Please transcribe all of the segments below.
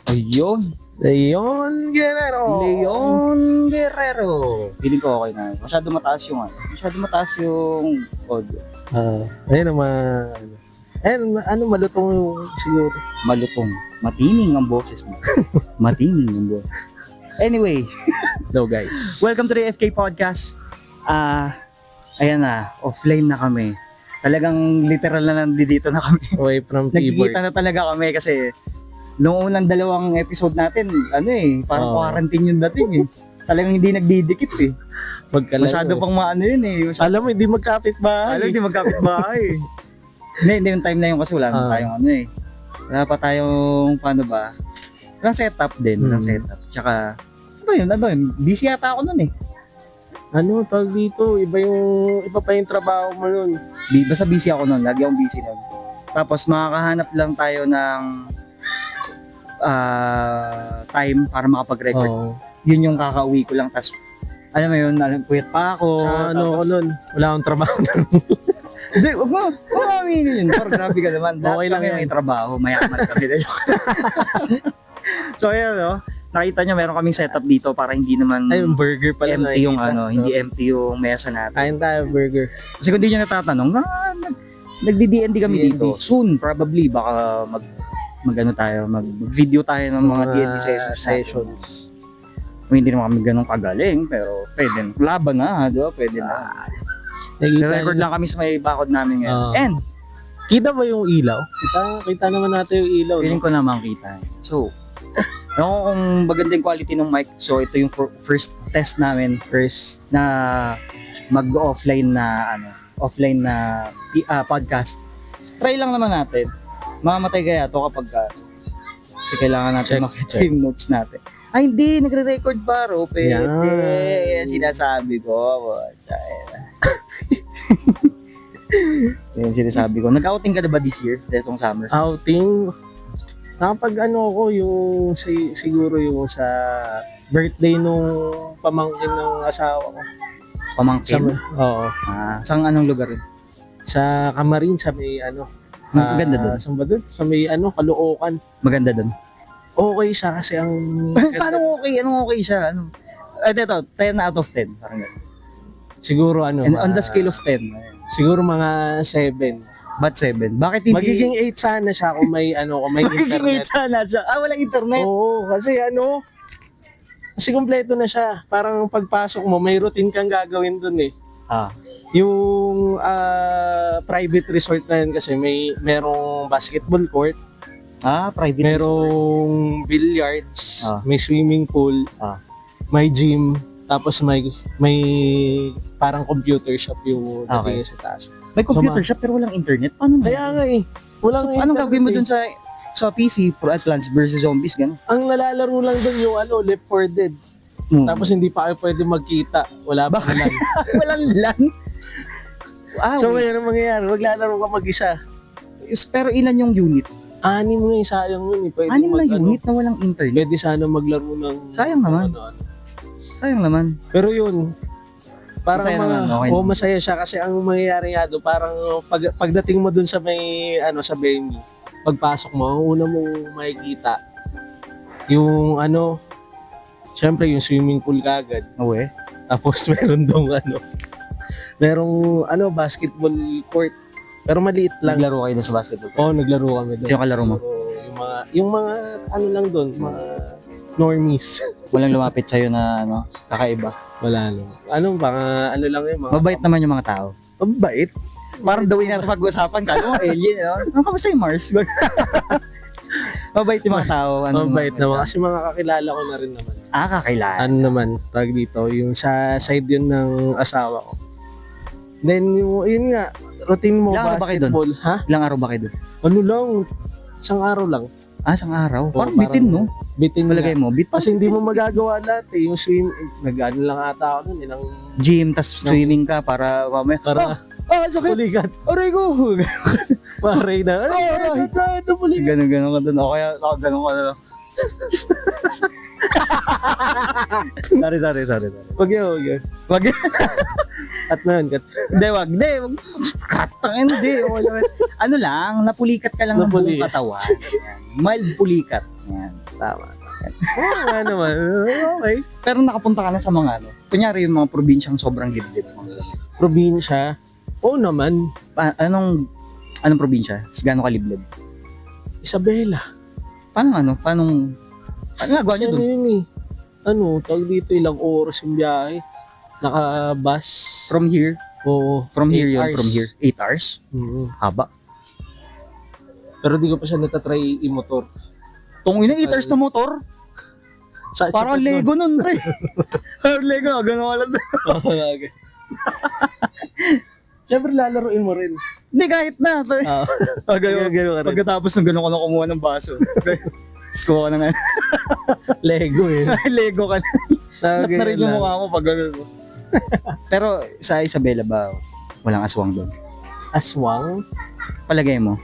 Ayun. Leon Guerrero. Leon Guerrero. Feeling ko okay na. Masyado mataas yung audio. Ayun naman. Ayun, malutong siguro. Malutong. Matining ang boses mo. Matining ang boses. Anyway, No guys. welcome to the FK Podcast. Ayan na, offline na kami. Talagang literal na nandito na kami. Away from keyboard. Nagkikita na talaga kami kasi noong unang dalawang episode natin, parang quarantine yung dating eh. Talagang hindi nagdidikit eh. Masyado pang maano yun eh. Alam mo, hindi magkapit ba? Hindi magkapit bahay. Hindi yung time na yun kasi wala na tayong wala pa tayong walang setup din, walang setup. Tsaka, ano yun, busy yata ako nun eh. Ano, tawag dito, iba pa yung trabaho mo nun. Basta busy ako nun, lagi akong busy nun. Tapos makakahanap lang tayo ng time para makapag-record. Yun yung kakauwi ko lang, tas alam mo yun, puyat pa ako. Sa ko nun, wala akong trabaho nun. Hindi, huwag mo aminin yun. Pero grabe ka naman. Okay lang yan. May trabaho, mayaman kami. So ayun, nakita nyo, meron kaming setup dito para hindi naman Ay, yung burger pala empty yung hindi empty yung mesa natin. Kain tayo, burger. Kasi kung di nyo natatanong, nagdi-D&D kami D&D. dito. Soon, probably, baka mag-video tayo ng mga D&D sessions. Hindi naman kami ganun kagaling, pero pwede. Laban na, di ba? Pwede na. Record lang kami sa may bakod namin ngayon. And, kita ba yung ilaw? Kita naman natin yung ilaw. feeling ko naman kita. So, ako kung maganda yung quality ng mic. So, ito yung first test namin. First na mag-offline na podcast. Try lang naman natin. Mamamatay kaya to kapag kasi kailangan natin makita yung notes natin. Ay, hindi. Nagre-record pa, Ro. Pwede. Yan sinasabi ko. Yan sinasabi ko. Nag-outing ka na ba this year? Desong summer? Outing. Nakapag ako, yung siguro yung sa birthday nung pamangkin ng asawa ko. Pamangkin? Oo. Saan anong lugar yun? Sa Camarin, sa may Maganda doon. Saan ba doon? Sa may Caloocan. Maganda doon. Okay siya kasi ang... Paano okay? Anong okay siya? Ito, 10 out of 10. Parang ganun. Siguro And on the scale of 10. Siguro mga 7. But 7? Bakit hindi? Magiging 8 sana siya kung may kung may Magiging 8 internet. sana siya. Walang internet. Oo, kasi kompleto na siya. Parang pagpasok mo, may routine kang gagawin dun eh. Yung private resort na yun kasi merong basketball court, Private resort. merong billiards, may swimming pool, may gym, tapos may parang computer shop yung dating sa taas. May computer shop pero walang internet. Paano? Kaya nga eh. Walang anong gagawin mo dun sa PC, Plants vs. Zombies, gano'n? Ang nalalaro lang dun yung Left 4 Dead. Tapos hindi pa kayo pwede magkita. Wala ba LAN? Walang LAN? So ngayon ang mangyayari, maglalaro ka mag-isa. Pero ilan yung unit? 6 nga yung sayang yun eh. Pwede 6 na unit na walang internet? Pwede sana maglaro ng... Sayang naman. Sayang naman. Pero yun, parang masaya naman, okay masaya siya kasi ang mangyayari nga doon, parang pagdating mo dun sa may, sa venue, pagpasok mo, ang una mong makikita, yung syempre yung swimming pool kagad. Tapos meron dong merong basketball court. Pero maliit lang. Naglaro kayo sa basketball? Oo, naglaro kami doon. Sino kalaro mo? Yung mga lang doon, mga normies. Walang lumapit sa'yo na kakaiba? Wala lang. Lang yun. Mabait naman yung mga tao. Mabait? Parang daw natin pag-usapan ka, alien, kamusta yung Mars? Mabait yung mga tao. Mabait naman. Kasi mga kakilala ko na rin naman. Kakilala. Tag dito, yung sa side yun ng asawa ko. Then yun nga, routine mo, basketball. Ilang araw ba kayo doon? Isang araw lang. Isang araw? Parang bitin, no? Bitin malagay mo, bitin. Kasi hindi mo magagawa lahat eh. Yung nag-ano lang ata ako nun, ilang... Gym, tas swimming ka para mamaya. Sakit! Pulikat. Aray ko! Paray na. Aray, Ganun ka doon. O kaya, ganun ka na. Sorry. Wag yun. At na yun, cut. Wag. Hindi. Ano lang, napulikat ka lang ng buong Napulikat. katawan. Yan. Mild pulikat. Yan. Tama. Oo nga naman. Okay. Pero nakapunta ka na sa mga ano, kunyari yung mga probinsyang sobrang liblib. Probinsya. Oo naman. Anong probinsya? Gaano kaliblib? Isabela. Paano nagawa Kasi niyo ano doon? yun eh. Tawag dito ilang oras yung biyahe. Naka-bus. From here? Oo. From here 8 yun, hours. from here. 8 hours? Haba. Pero di ko pa siya natatry i-motor. Tong ina, 8 hours na motor? Parang Sakit Lego nun, pre. Parang Lego, gano'n ka lang. Siyempre lalaroin mo rin. Hindi, kahit na. Gano'n ka rin. Pagkatapos ng gano'n ka na kumuha ng baso. Tapos kuha ka na nga. Lego eh. Lego ka na. Lahat na rin yung mukha mo pag gano'n. Pero sa Isabela ba, walang aswang doon? Aswang? Palagay mo?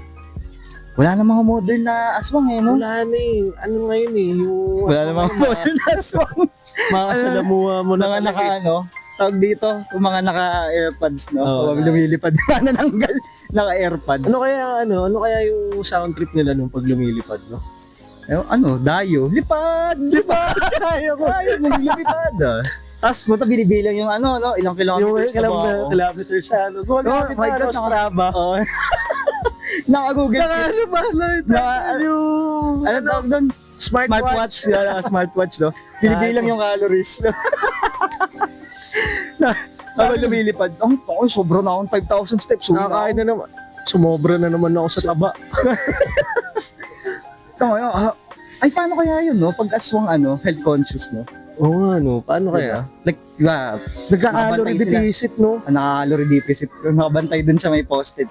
Wala namang modern na aswang eh, no? Wala na eh. Ano ngayon eh. Yung Wala aswang namang na modern na aswang. makasalamuha mo na Mga talaga eh. tawag dito, yung mga naka-airpods, no? Oo. Huwag lumilipad na nananggal, naka-airpods. Ano kaya yung sound trip nila nung pag lumilipad, no? Dayo. Lipad! Lipad! Ayaw mong lumipad, ah. Tapos puta binibilang yung ilang kilometers na ba ako. kilometers sa ano. Oh my God, Strava. Oo. Naka-Google. Ano tawag doon? Smartwatch. Smartwatch, no? Binibilang yung calories. Habang lumilipad, sobra na akong 5,000 steps. Nakakain na naman. Sumobra na naman ako sa taba. Ay, paano kaya yun, no? Pag aswang, health conscious, no? Oo nga, no. Paano kaya? Like, diba, Nagka-calorie Nakabantay sila. deficit, no? naka-calorie deficit, nakabantay dun sa may post-it.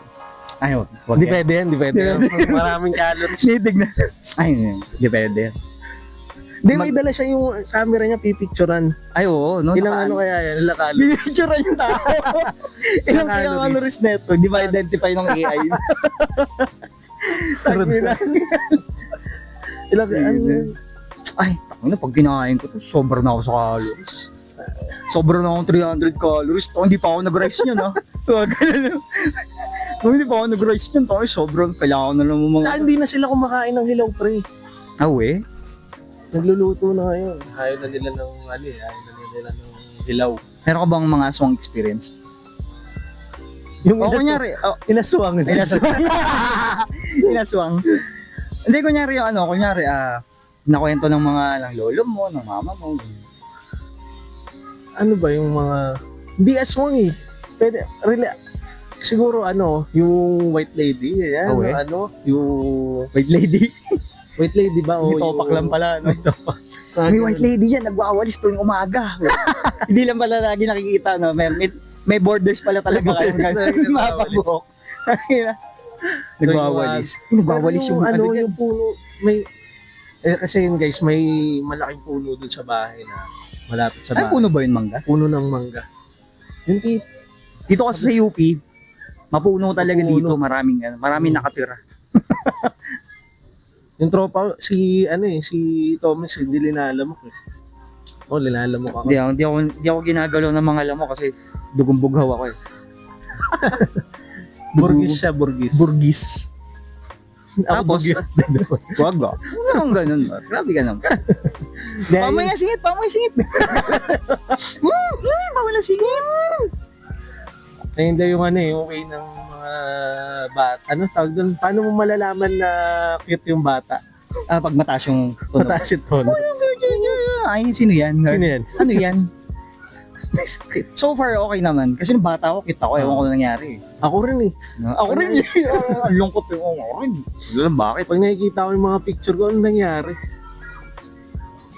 Ayun, wag Di yan. pwede yan, di pwede yan. Maraming calories. Sinig na. Ay, depende. Di, may dala siya yung camera niya, pipicturean. Ay, oo. No, Ilang ano kaya yan? Ilang calories? Binicturean yung tao. Ilang calories neto, di ba identify ng AI? Tangina. Ilang ano? Ay, pag kinain ko to, sobra na ako sa calories. Sobra na akong 300 calories. Hindi pa ako nag-rice niyan, ha? Hindi pa ako nag-rice niyan. Sobrang kailangan ko na lang mga... Saan hindi na sila kumakain ng hilaw, pre? Eh? Nagluluto na ngayon. Ayaw na nila ng hilaw. Meron ka bang mga aswang experience? Yung Kunyari, inaswang. inaswang. Hindi, kunyari yung nakwento ng lolo mo, ng mama mo. Ano ba yung mga... Hindi aswang eh. Pwede, siguro yung white lady. Yan, yung... White lady. White lady ba? May topak lang pala, no? May white lady yan, nagwawalis tuwing umaga. Hindi lang pala lagi nakikita, no? May borders pala talaga kayo. Mapagbuhok. Nagwawalis. Nagwawalis yung yung puno. Kasi yun guys, may malaking puno dun sa bahay na malapit sa bahay. Ay, puno ba yun, mangga? Puno ng mangga. Yung Dito kasi sa UP, mapuno talaga dito. Maraming nakatira. yung tropa, si Thomas, hindi linalamok eh. Linalamok ako. Hindi ako ginagalaw ng mga lamok kasi dugumbughaw ako eh. Burgis siya, burgis. Burgis. Tapos, wag ba? Ano nang ganun ba? Grabe ka naman. Pamay singit! Pamay singit! Ayun daw yung yung way ng mga bata. Ano tawag doon? Paano mo malalaman na cute yung bata? Pag mataas yung tono. Mataas yung tono. Ay, sino yan? Sino yan? Ano yan? So far, okay naman. Kasi nung bata ako, cute ako. Ewan ko na nangyari. Ako rin eh. Ako rin. Ang lungkot yung ako rin. Bakit? Pag nakikita ko yung mga picture ko, ano nangyari?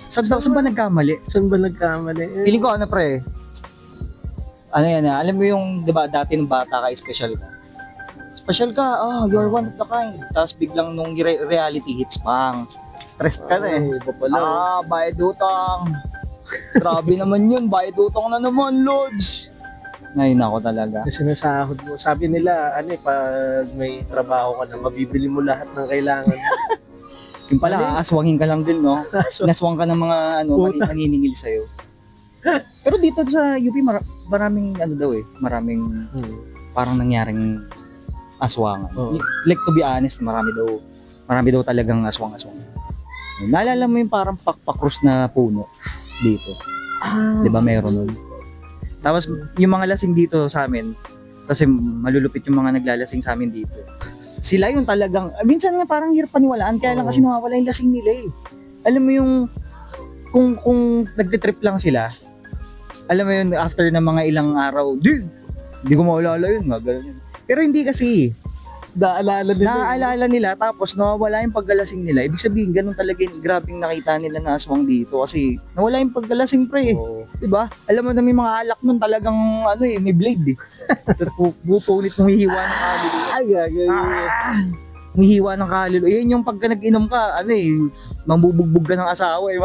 Saan ba nagkamali? Saan ba nagkamali? Feeling ko pre. Alam mo yung, di ba, dati ng bata ka, special ka. Special ka, you're one of the kind. Tapos biglang nung reality hits, stressed ka na eh. Iba pala. Bayad utang. Grabe naman yun, bayad utang na naman, Lods. Ngayon ako talaga. Kasi sinasahod mo. Sabi nila, pag may trabaho ka na, mabibili mo lahat ng kailangan. Yung pala, aswangin ka lang din, no? Naswang ka ng mga maniningil sa'yo. Pero dito sa UP, maraming maraming parang nangyaring aswangan. Like to be honest, marami daw talagang aswang-aswang. Naalala mo yung parang pakpakrus na puno dito? Di ba meron nun? Tapos yung mga lasing dito sa amin, kasi malulupit yung mga naglalasing sa amin dito. Sila yung talagang, minsan nga parang hirap paniwalaan, kaya lang kasi nawawala yung lasing nila eh. Alam mo yung, kung nagtitrip lang sila, alam mo yun, after na mga ilang araw, di ko maalala yun, nga, ganun yun. Pero hindi kasi, naaalala nila, tapos nawawala yung paggalasing nila. Ibig sabihin, ganun talaga yung grabing nakita nila na aswang dito. Kasi nawala yung paggalasing pre. Diba? Alam mo na may mga alak nun talagang ano eh, may blade eh. Bupunit humihiwa ng kaluluwa. Humihiwa ng kaluluwa. Yan yung pagka nag-inom ka, ano eh, mambubugbog ka ng asawa eh.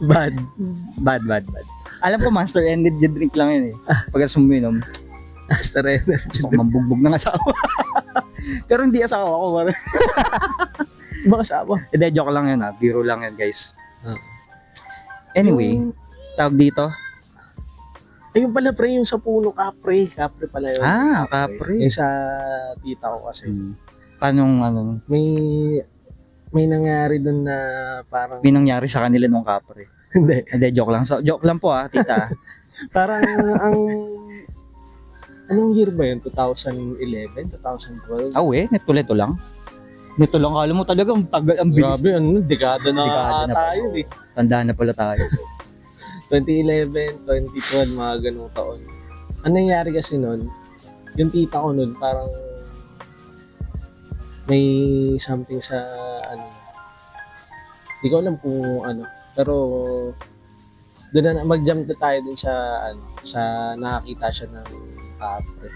Bad. Alam ko, master ended yung drink lang yun eh. Pagka suminom, Master Energy. gusto ko mambugbog ng asawa. Pero hindi asawa ko. Mga asawa. Hindi, joke lang yun ha. Biro lang yun guys. Anyway, tawag dito. Ayun pala pre, yung sa puno, kapre. Kapre pala yun. Kapre. Yung sa tita ko kasi. Paano ano? May nangyari dun na parang... May nangyari sa kanila nung kapre. Hindi. Hindi, joke lang. So, joke lang po tita. Parang ang... Anong year ba yun? 2011? 2012? Neto lang. Neto lang, kala mo talaga ang tagal, ang bilis. Grabe, dekada na tayo eh. Tandaan na pala tayo. 2011, 2012, mga ganung taon. Ang nangyari kasi nun, yung tita ko nun, parang may something sa ano. Hindi ko alam kung ano. Pero doon na mag-jump na tayo dun sa ano, sa nakakita siya ng kapre.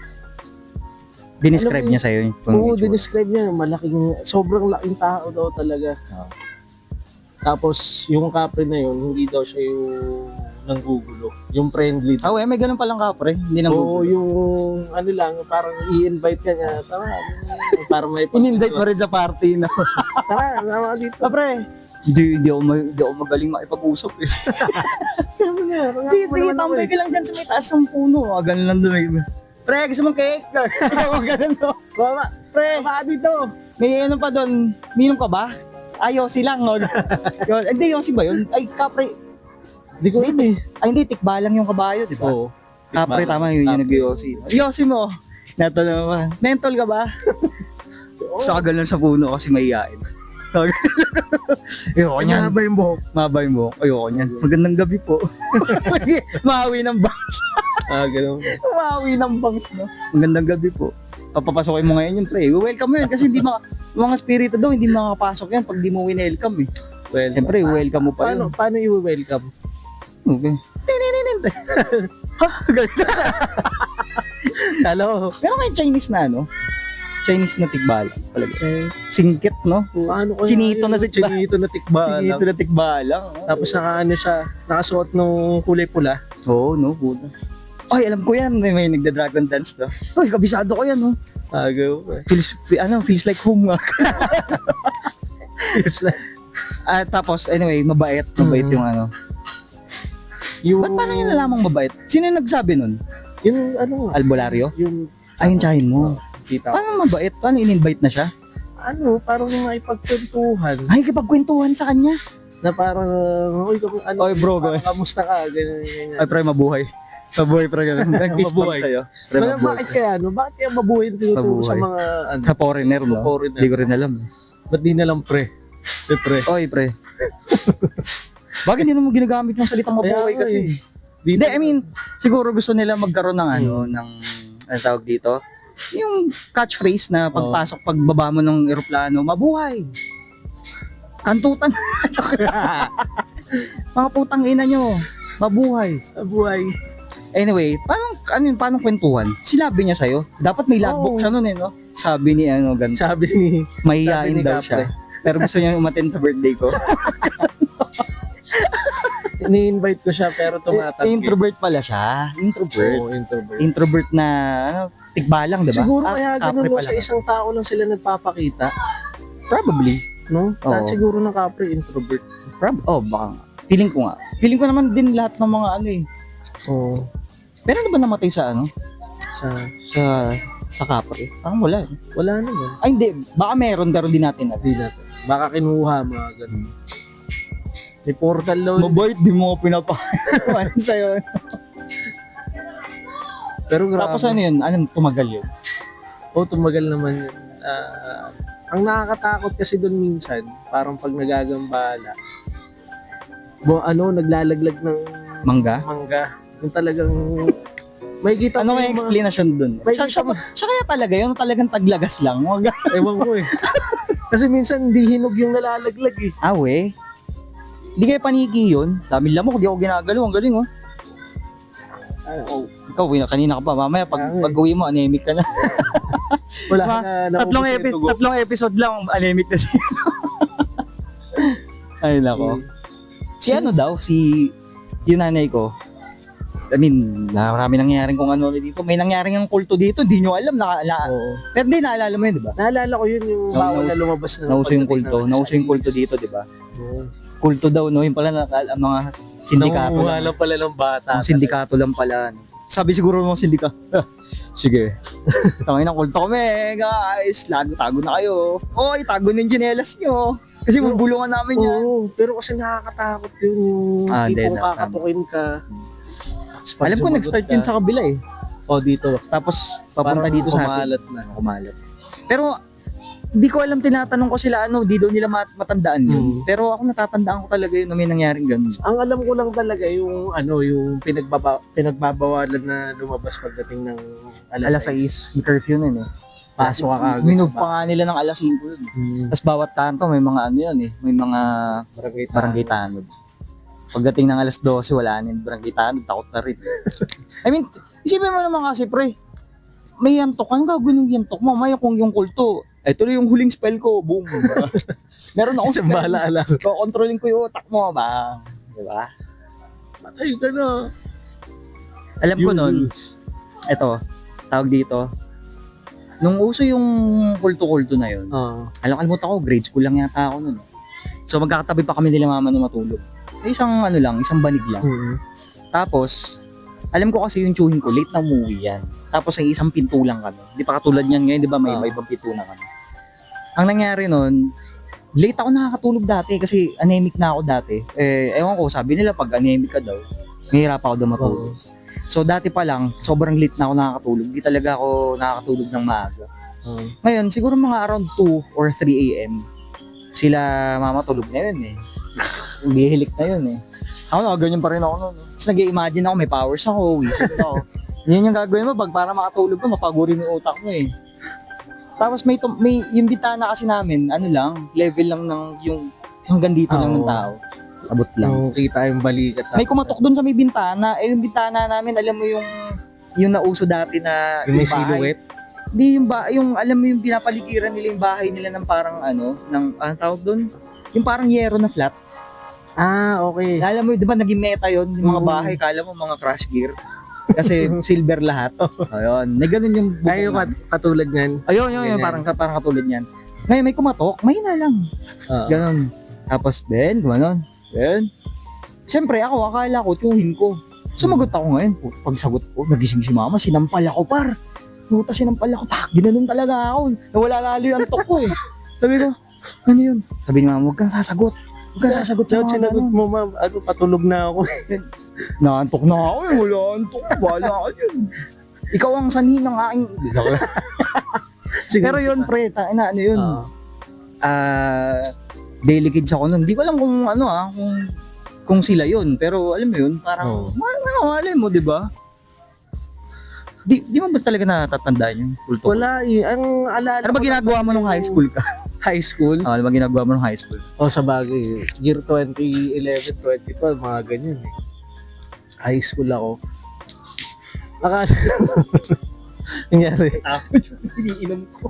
Dinescribe niya sa'yo yung Oo, itsura. dinescribe niya. Sobrang laking tao daw talaga. Tapos, yung kapre na yun, hindi daw siya yung nanggugulo. Yung friendly. May ganun palang kapre. Hindi nang Oo, yung ano lang, parang i-invite ka niya. Tara, parang may in-invite mo rin sa party na. Tara, tama dito. Kapre, hindi ako magaling makipag-usap eh. Sige, tambay ka lang dyan sa may taas ng puno. Ganun lang doon. Pre, gusto mong cake? Ganun no. Pre, baka dito. May ano pa doon. Minom ka ba? Yosi lang. No? Hindi, Yosi ba yun? Ay, kapre. Hindi ko alam eh. Ay, hindi, tikbalang yung kabayo, di ba? Oo. Kapre, tama yun yung nag-Yosi. Yosi mo. Nato naman. Mentol ka ba? Sa ganun sa puno kasi mahihain. Ayoko niyan. Mahaba yung buhok. Mahaba yung buhok. Ayoko niyan. Magandang gabi po. Mahawi ng bangs. Ganun. Mahawi ng bangs, no? Magandang gabi po. Papapasokin mo ngayon yung pre. Welcome mo yun kasi hindi mga spirito daw, hindi makakapasok yan pag di mo welcome eh. Well, Siyempre, welcome mo pa yun. Paano i-welcome? Okay. Ha? Hello. Pero may Chinese na ano? Chinese na tikbala. Singkit, no? Paano ko Chinito na si Chinito na tikbalang. Chinito na tikbalang. Tapos ano siya, nakasuot nung kulay pula. Oo, no? Puta. Ay, alam ko yan. May nagda-dragon dance, no? Uy, kabisado ko yan, no? Agaw. Feels like home nga. Tapos, anyway, mabait yung ano. Ba't parang yung nalamang mabait? Sino yung nagsabi nun? Yung ano? Albularyo? Yung... Yung tsahin mo. Kita. Paano mabait? Paano in-invite na siya? Ano, parang nakipagkwentuhan. Ay, kapagkwentuhan sa kanya. Na parang, Oy bro, kamusta ka? Ganyan. Ay, pre, mabuhay. Mabuhay, pre, ganun. Nag-peace bump sa'yo. Pre, Bakit kaya, Bakit kaya mabuhay yung tinuturo sa mga, sa foreigner, no? Foreigner. Hindi ko rin alam. Ba't di na lang pre? Pre. Oy, pre. Bakit hindi naman ginagamit yung salitang mabuhay kasi? Hindi, I mean, siguro gusto nila magkaroon ng ano tawag dito? Yung catchphrase na pagpasok, pagbaba mo ng eroplano, mabuhay! Kantutan! Mga putang ina nyo, mabuhay! Mabuhay! Anyway, paano kwentuhan? Sinabi niya sa'yo, dapat may logbook siya nun no? Sabi ni ganito. Sabi ni mahihain daw siya. Pero gusto niya umattend sa birthday ko. Ini-invite ko siya pero tumatanggi. Introvert pala siya. Introvert. Oo, introvert. Introvert na tikbalang, diba? Siguro kaya ganun sa isang tao lang sila nagpapakita. Probably. No? Oo. Lahat siguro ng kapre introvert. Baka nga. Feeling ko nga. Feeling ko naman din lahat ng mga Oo. Pero ano ba namatay sa Sa kapre? Parang wala. Wala naman. Ay hindi. Baka meron pero di natin. Di natin. Baka kinuha, mga ganun. May portal daw. Mabait, di mo ako pinapakain sa'yo. Pero grabe. Tapos ano yun? Anong tumagal yun? Tumagal naman yun. Ang nakakatakot kasi doon minsan, parang pag nagagambala, naglalaglag ng Mangga? Yung talagang, may kita Ano mo kaya yung explanation dun? May Siya kita mo. kaya talaga yun? Talagang taglagas lang? Ewan ko eh. Kasi minsan hindi hinog yung nalalaglag eh. We? Di kaya paniki yun? Dami lamok, di ako ginagalaw. Ang galing, oh. Ikaw, kanina ka pa. Mamaya, pag uwi mo, anemic ka na. Wala Ma, na. tatlong episode lang, anemic na siya. Ay, nako. Si ano daw, yung nanay ko, I mean, marami nangyaring kung ano dito. May nangyaring ang kulto dito, di nyo alam. Pero hindi, naalala mo yun, di ba? Naalala ko yun, yung bawal na lumabas na. Nauso yung kulto. Nauso yung kulto dito, di ba? Kulto daw, no? Yung pala, ang mga sindikato Nangunguha lang. lang pala ng bata. Ang sindikato lang pala. No? Sabi siguro ng sindika, sige. Tangin ng kulto kami, guys. Tago na kayo. Oy, tago na yung tsinelas nyo. Kasi bubulungan namin yan. Oo, pero kasi nakakatakot yun. Yung tipong kakatukin ka. Alam ko, nag-start yun sa kabila eh. Dito. Tapos, papunta Parang dito sa atin. Kumalat. Pero, di ko alam, tinatanong ko sila, di daw nila matandaan yun. Pero ako natatandaan ko talaga yun na may nangyaring ganun. Ang alam ko lang talaga yung yung pinagbabawalan na lumabas pagdating ng alas 6. May curfew na eh. Pasok ka agad. Minove pa nga nila ng alas 5 yun. Tapos bawat kanto may mga may mga barangay tanod. Pagdating ng alas 12, wala na yung barangay tanod, takot na rin. I mean, isipin mo naman kasi pre, may yantok ka, gagawin yung yantok mo, may kung yung kulto. Ito na yung huling spell ko, boom. Meron akong Isang spell. bala lang. Kontrolin ko yung utak mo, ba? Diba? Matay ka na. Alam ko nun, eto, tawag dito, nung uso yung kulto-kulto na yun, kalimutan ko, grade school lang yata ako nun. So magkakatabi pa kami nila mama nung matulog. Isang isang banig lang. Tapos, alam ko kasi yung tsuhin ko, late na umuwi yan. Tapos ay isang pinto lang kami. Di pa katulad niyan ngayon, di ba may iba-ibang pinto na kami. Ang nangyari nun, late ako nakakatulog dati kasi anemic na ako dati. Ewan ko, sabi nila pag anemic ka daw, mahirap ako daw matulog. So dati pa lang, sobrang late na ako nakakatulog. Di talaga ako nakakatulog ng maaga. Ngayon, siguro mga around 2 or 3 a.m. Sila mama tulog na yun eh. Bihilik na yun eh. Ako ganyan pa rin ako noon. Tapos nag-i-imagine ako, may powers ako, wizard ako. Yan yung gagawin mo, para makatulog ka, mapagurin yung utak mo eh. Tapos may yung bitana kasi namin, level lang ng yung hanggang dito lang ng tao. Abot lang. Kita yung balikat. May kumatok doon sa may bintana. Yung bintana namin, alam mo yung nauso dati na yung may silhouette. Di yung alam mo yung pinapaligiran nila yung bahay nila ng parang anong tawag doon? Yung parang yero na flat. Okay. Alam mo, di ba naging meta yun, yung mga bahay, kala mo mga crash gear. Kasi silver lahat. Ayun, may ganun yung bukong. Ay, yung katulad niyan. Ayun, parang katulad niyan. Ngayon may kumatok, may na lang. Ganun. Tapos, gumanon. Siyempre, akala ko, tsuhin ko. Sumagot ako ngayon. Pagsagot ko, nagising si mama, sinampal ako par. Sinampal ako, ginanon talaga ako. Nawala lalo yung antok ko eh. Sabi ko, ano yun? Sabi ni mama, huwag kang sasagot. Huwag kang sasagot sa mga sinagot mo, ma'am. Patulog na ako. Naantok na ako eh. Wala antok. Wala ka yun. Ikaw ang sanhi ng aking... Pero yun, pre, ano yun? Daily kids ako nun. Di ko alam kung kung sila yun. Pero alam mo yun, parang, alam mo, di ba? Di mo ba talaga natatandaan yung kulto? Wala eh. Ang alala ano ba ginagawa mo nung high school ka? High school? Ano ba ginagawa mo nung high school? Sa bagay. Year 2011, 2012, mga ganyan eh. High school ako. Nangyari. Iniinom ko.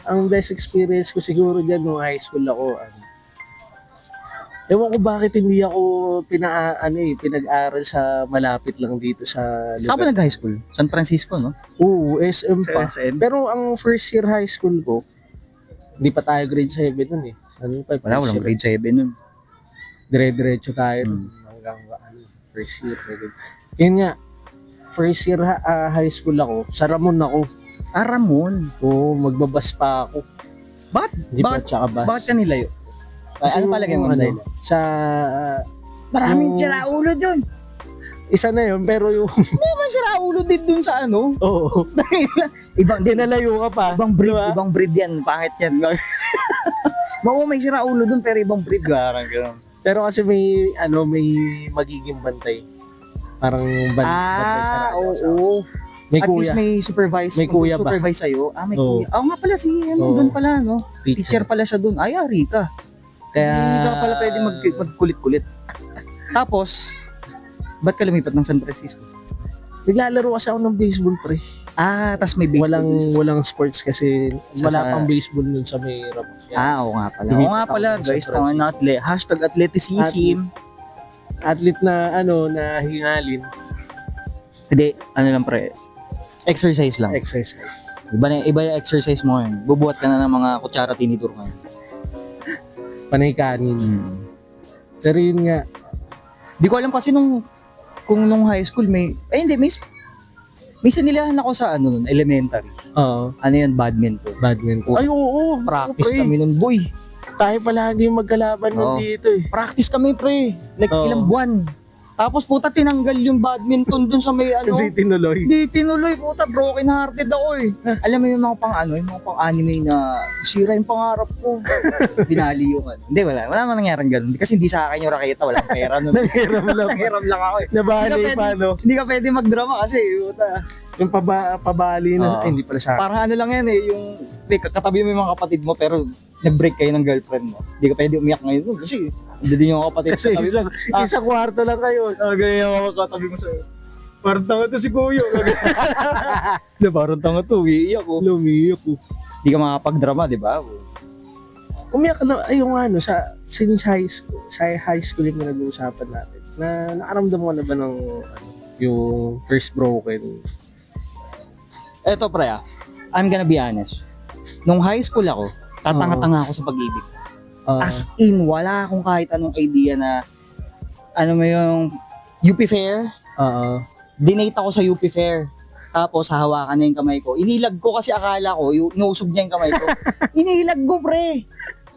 Ang best experience ko siguro dyan nung high school ako, ewan ko bakit hindi ako pinag-aral sa malapit lang dito sa lugar. Saan ba nag-high school? San Francisco, no? Oo, SM pa. SM? Pero ang first year high school ko, hindi pa tayo grade 7 nun eh. Walang grade 7 nun. Dire-diretso tayo hanggang first year. Yun nga, first year high school ako, sa Ramon ako. Ramon. Oo, magbabas pa ako. Bakit? Jeep Bakit? at saka bus. Bakit ka nilayo? Ano palagay mo? ano, sa Maraming yung- siraulo dun. isa na yun, pero yung Maraming siraulo din dun sa ano. oo, Ibang, dinalayo ka pa. ibang breed yan. Pangit yan. May siraulo dun pero ibang breed. Parang gano'n. Pero kasi may magiging bantay. Parang bantay sa radyo. oo. May At kuya, least may supervise. May kuya ba? Supervise sa'yo. May Oo. kuya. Nga pala si Oo. doon pala, no? Teacher pala siya doon. Ay, ari ka. Kaya Hindi ka pala pwede magkulit-kulit. Tapos, ba't ka lumipat ng San Francisco? naglalaro kasi ako ng baseball, pre. Tas may baseball. dun sa- Walang sports kasi Sa- wala pang baseball nun sa may Ramos. Oo nga pala. Lumipat Oo nga ako pala, ng San guys. Tama na Francisco. #athleticism. Athlete na hingalin, Hindi, ano lang pre. Exercise lang. exercise. Iba yung exercise mo ngayon. Bubuhat ka na ng mga kutsara tinitur ngayon. Panay kanin. Pero yun nga, Di ko alam kasi kung nung high school may sinilahan ako sa nun, elementary. oo, Ano yun, badminton. badminton. Oo. Ay, oo. Practice pre. kami nun, boy. Tayo palagi yung magkalaban nun Oo. dito eh. Practice kami, pre. Like Oo. ilang buwan. Tapos puta tinanggal yung badminton dun sa may Hindi tinuloy. Hindi tinuloy, puta, broken hearted ako eh. Alam mo yung mga pang anime na sira yung pangarap ko. Binali yung ano. Hindi, wala man nangyaring ganun. Kasi hindi sa akin yung raketa, walang pera nun. Nanghiram lang. Nanghiram lang ako eh. Nabali Hindi ka pa, no? Hindi ka pwede magdrama kasi, puta. Yung pabali na, Oo. hindi pala sa akin. Parang ano lang yan eh, yung katabi mo yung mga kapatid mo pero nag-break kayo ng girlfriend mo. Hindi ka pwede umiyak ngayon kasi hindi din yung mga kapatid Kasi katabi mo. isang kwarto lang kayo. Ganyan yung mga katabi mo sa'yo. Parang tanga to si Kuya. Na parang tanga to, iiyak ko. Lumiyak ko. Hindi ka makapag-drama, di ba? Umiyak na, ay yung since high school yung nag-uusapan natin, na nakaramdam mo na ba ng, yung first broken? Eto pre I'm gonna be honest. Nung high school ako, tatanga-tanga ako sa pag-ibig. As in, wala akong kahit anong idea na ano mo yung UP Fair. Dinate ako sa UP Fair. Tapos hahawakan na yung kamay ko. Inilag ko kasi akala ko, inusog niya yung kamay ko. Inilag ko, pre.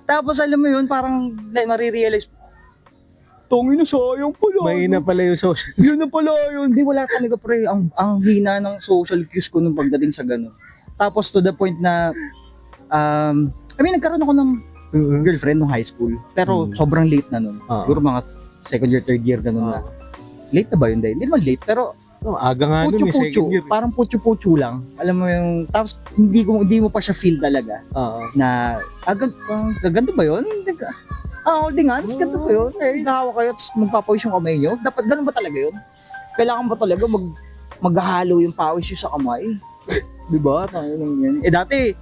Tapos alam mo yun, parang marirealize, tongin na sayang pala. Mahina pala yung social. Yun na pala yun. Hindi, wala talaga, pre. Ang hina ng social cues ko nung pagdating sa ganun. Tapos to the point na, nagkaroon ako ng girlfriend nung high school. Pero sobrang late na nun. Siguro mga second year, third year, ganun na. Late na ba yun dahil? Hindi naman late, pero Aga nga nun, may second year. parang putyo-putyo lang. Alam mo yung, tapos hindi mo pa siya feel talaga na, ganito ba yun? Holding hands, ganito ba yun? Nakahawa kayo, tapos magpapawis yung kamay nyo. Dapat ganun ba talaga yun? Kailangan ba talaga maghahalo yung pawis yung sa kamay? Diba? Tayo lang yan. Dati,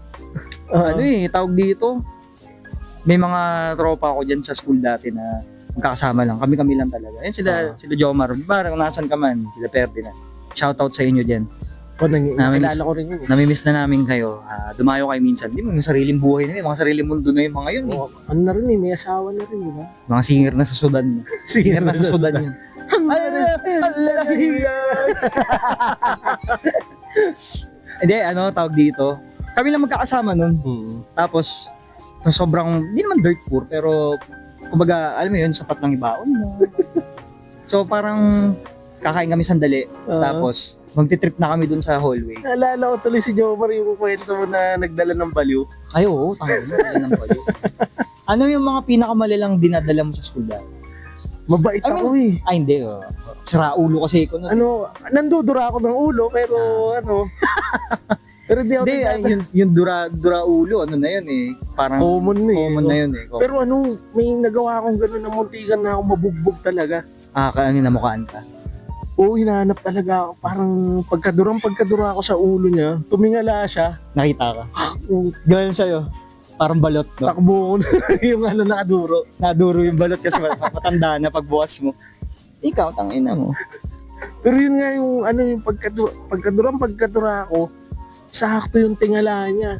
tawag dito, may mga tropa ako dyan sa school dati na magkakasama lang. Kami lang talaga. Yan sila Jomar. Parang nasan ka man, sila Ferdinand. Shoutout sa inyo dyan. Nakilala ko rin yun. Namimiss na namin kayo. Dumayo kayo minsan. Di mo yung sariling buhay na yun. Mga sariling mundo na yung mga yun. Ano na rin may asawa na rin, di ba? Mga singer na sa Sudan. Singer na sa Sudan yun. Hindi, tawag dito. Kami lang magkakasama nun. Tapos, sobrang, hindi naman dirt poor, pero kumbaga, alam mo yun, sapat ng ibaon mo. So parang kakain kami sandali, tapos magti-trip na kami dun sa hallway. Naalala ko tuloy si Jomar yung kwento mo na nagdala ng baliw. Ay oo, tama mo, ng baliw. Ano yung mga pinakamalalang dinadala mo sa school dati? Mabait ako eh. Ay hindi, sira ulo kasi ako. Nandudura ako ng ulo, pero pero di ako yung dura ulo, ano na yun eh. Parang common na yun eh. Pero may nagawa akong gano'n na muntikan na ako mabugbog talaga. Kaya namukhaan ka. Oo, hinahanap talaga ako. Parang pagkadura ako sa ulo niya, tumingala siya. Nakita ka. Gano'n sa'yo. Parang balot, no? Takbo ko na yung nakaduro. Naduro yung balot kasi matanda na pagbukas mo. Ikaw, tangina mo. Pero yun nga yung pagkadura ako, sakto yung tingala niya.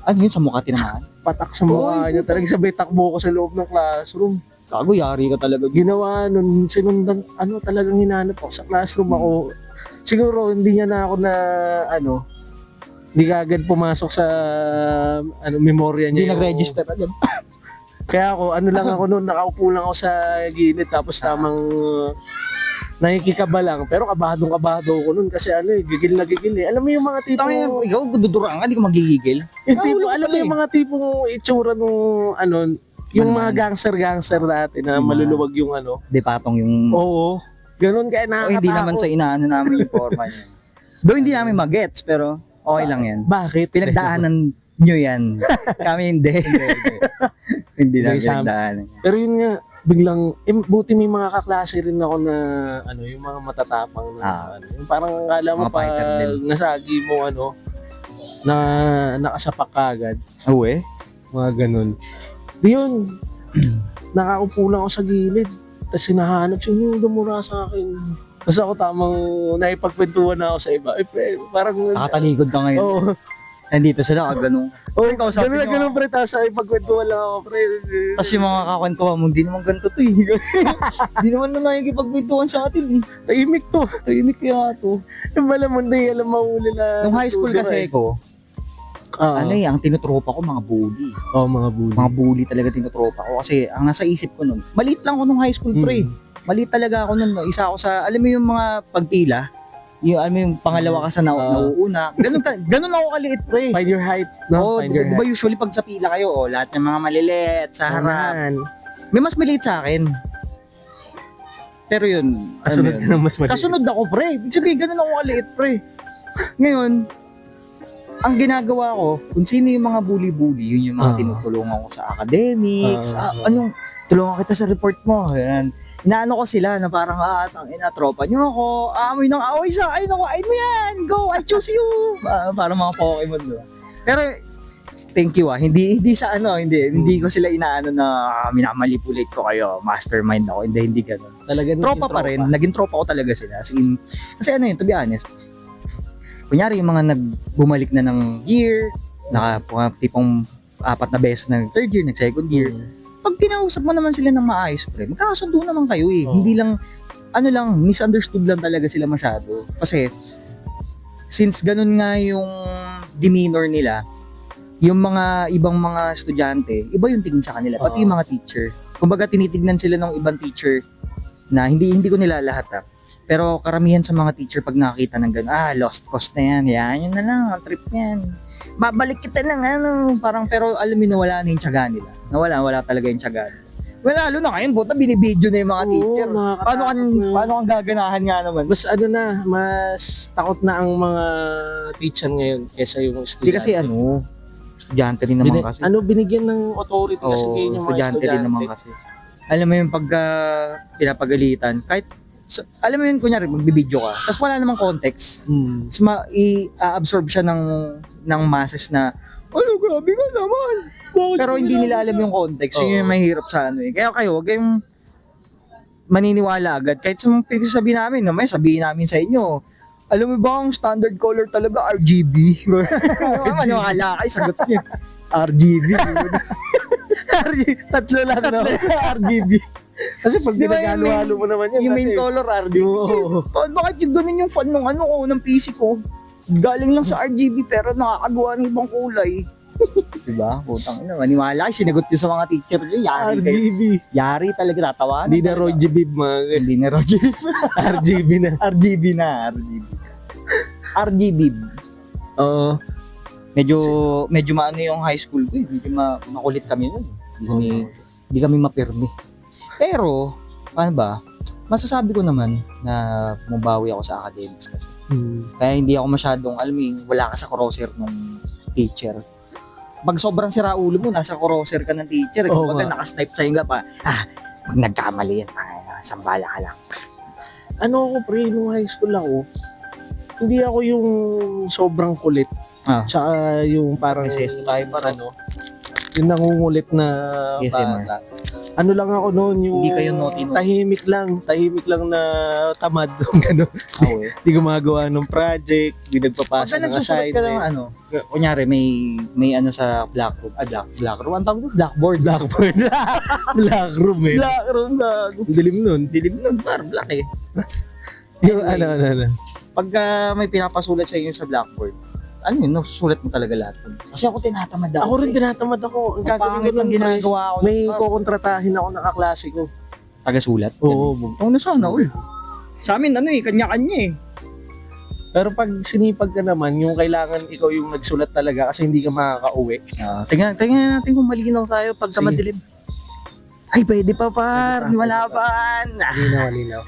Ano yun, sa mukha tinamaan? Patak sa mukha niya. Talagang sabay takbo ko sa loob ng classroom. Gago, yari ka talaga. Ginawa nun, sinundan, talagang hinanap ako sa classroom ako. Siguro hindi niya na ako Hindi ka agad pumasok sa memorya Hindi niya. nag-register agad. Kaya ako, lang ako noon, nakaupo lang ako sa gilid tapos tamang nakikikaba lang. Pero kabado ako noon kasi gigil na gigil eh. Alam mo yung mga tipo, Tangina, ikaw, dudurang ka, hindi ka magigigil. yung tipo Ulo alam mo pala yung mga tipong itsura nung yung mga gangster dati na Yung mga- maluluwag yung Di patong yung... Oo. Ganun kaya O, nakakatakot. hindi naman sa inaano namin yung forma niya. Doon hindi namin magets, pero okay lang yan. Bakit? Pinagdaanan nyo yan. Kami hindi. Hindi namin Hindi, sa- pinagdaanan. Pero yun nga, biglang, buti may mga kaklase rin ako na, yung mga matatapang na, yung parang akala mo Mga fighter pa din. nasagi mo, na nakasapak ka agad, Oo eh. mga ganun. Di yun, nakaupo lang ako sa gilid, tapos hinahanap sino yung dumura sa akin. Tapos ako tamang naipagkwentuhan na ako sa iba. Pre, parang, Nakatalikod ka ngayon. oo. Nandito sila, ganun. Oh, kausapin ganun na mo. ganun pre, tapos naipagkwentuhan lang ako, pre. Tapos yung mga kakwentuhan mo, hindi naman ganito to eh. Hindi naman na nakikipagkwentuhan sa atin eh. Tahimik to. Tahimik kaya to. Yung malamang di alam mahuli na. Nung high school kasi ko, ang tinutropa ko mga bully. Mga bully. Mga bully talaga tinutropa ko. Kasi ang nasa isip ko nun, maliit lang ako nung high school pre. Maliit talaga ako nun. Isa ako sa, alam mo yung mga pagpila, yung, alam mo yung pangalawa ka sa nauuna. Ganun ako kaliit pre. Find your height, no? Oo, Find your di ba usually pag sa pila kayo, lahat ng mga maliliit sa harap. May mas maliit sa akin. Pero yun, Kasunod ano ka yun? ng mas maliit. Kasunod ako pre. Ibig sabihin, ganun ako kaliit pre. Ngayon, ang ginagawa ko, kung sino yung mga bully-bully, yun yung mga tinutulungan ko sa academics. Anong, tulungan kita sa report mo. Yan. Inaano ko sila na parang, tangina, tropa nyo ako. Amoy ng away sa akin ako. Ay mo yan. Go, I choose you. Parang mga Pokemon. Diba? Pero, thank you Hindi sa hindi ko sila inaano na minamanipulate ko kayo. Mastermind ako. Hindi ganun. Talaga Tropa pa rin. Naging tropa ko talaga sila. Kasi to be honest, kunyari yung mga bumalik na ng year, tipong 4 na beses na third year, second year, pag kinausap mo naman sila ng maayos, pre, magkakasundo naman kayo eh. Hindi lang, misunderstood lang talaga sila masyado. Kasi, since ganun nga yung demeanor nila, yung mga ibang mga estudyante, iba yung tingin sa kanila, pati yung mga teacher. Kumbaga, tinitignan sila ng ibang teacher na hindi ko nila lahat Pero karamihan sa mga teacher pag nakakita ng gano'n, lost cause na yan, yun na lang, ang trip niyan. Babalik kita ng parang pero alam mo na wala na yung tiyaga nila. Wala talaga yung tiyaga nila. Lalo na ngayon, buta binibidyo na yung mga teacher. Paano kang gaganahan nga naman? Mas takot na ang mga teacher ngayon kaysa yung estudyante. Hindi kasi estudyante rin naman kasi. Binigyan ng authority kasi ngayon yung mga estudyante rin naman kasi. Alam mo yung pagka pinapagalitan, kahit alam mo yun, kunyari, magbibideo ka, tapos wala namang context. Tapos i-absorb siya ng masses na, grabe ka naman. Pero hindi nila alam yung context. Yun yung mahirap sa Kaya kayo, huwag kayong maniniwala agad. Kahit sa mga pinagsasabi namin, may sabihin namin sa inyo, alam mo ba ang standard color talaga, RGB? Maniwala kayo, sagot niyo. RGB. Tatlo lang, no? RGB. Kasi pag pinag-halo-halo mo naman yan. Yung main color RGB. Bakit yung ganun yung fan ng PC ko? Galing lang sa RGB pero nakakagawa ng ibang kulay. Diba? Putang ina, maniwala kayo, sinagot nyo sa mga teacher nyo, yari kayo. RGB. Yari talaga, tatawanan. Hindi na Roy Jibib, mga Hindi na Roger. RGB na. RGB. RGB. Oo. Medyo maano yung high school ko, medyo makulit kami nun. Hindi kami mapirmi. Pero, paano ba? Masasabi ko naman na mubawi ako sa academics kasi. Kaya hindi ako masyadong, wala ka sa crosser nung teacher. Pag sobrang sira ulo mo, nasa crosser ka ng teacher. Kapag nakasnipe sa'yo pa, pag nagkamali yan, sambala ka lang. Ako pre, nung high school ako, hindi ako yung sobrang kulit. Tsaka yung parang Resesto tayo para yung nangungulit na bata. Lang ako noon, yung Hindi kayo naughty. tahimik lang na tamad. Gano'n. Hindi gumagawa ng project, hindi nagpapasa ng nagsusulat ka ng assignment. kunyari may sa blackroom. Blackroom. Ang tawag doon? Blackboard. Blackroom eh. Blackroom. Dilim nun. Parang black eh. Yung Anyway. Pagka may pinapasulat sa inyo sa blackboard, ano yun, nasusulat mo talaga lahat yun. Kasi ako tinatamad ako. Ako rin tinatamad ako. Ang Ang gagawin ko pangit nun, ng ginagawa ko. may kukontratahin ako ng kaklase ko. Taga-sulat. Oo. Oo, sana all. Sa amin, ano eh, kanya-kanya eh. Pero pag sinipag ka naman, yung kailangan ikaw yung nagsulat talaga kasi hindi ka makakauwi. Tingnan natin kung malinaw tayo pagka Sige. madilim. Ay, pwede pa par. Pwede pa, Malaban. Malinaw.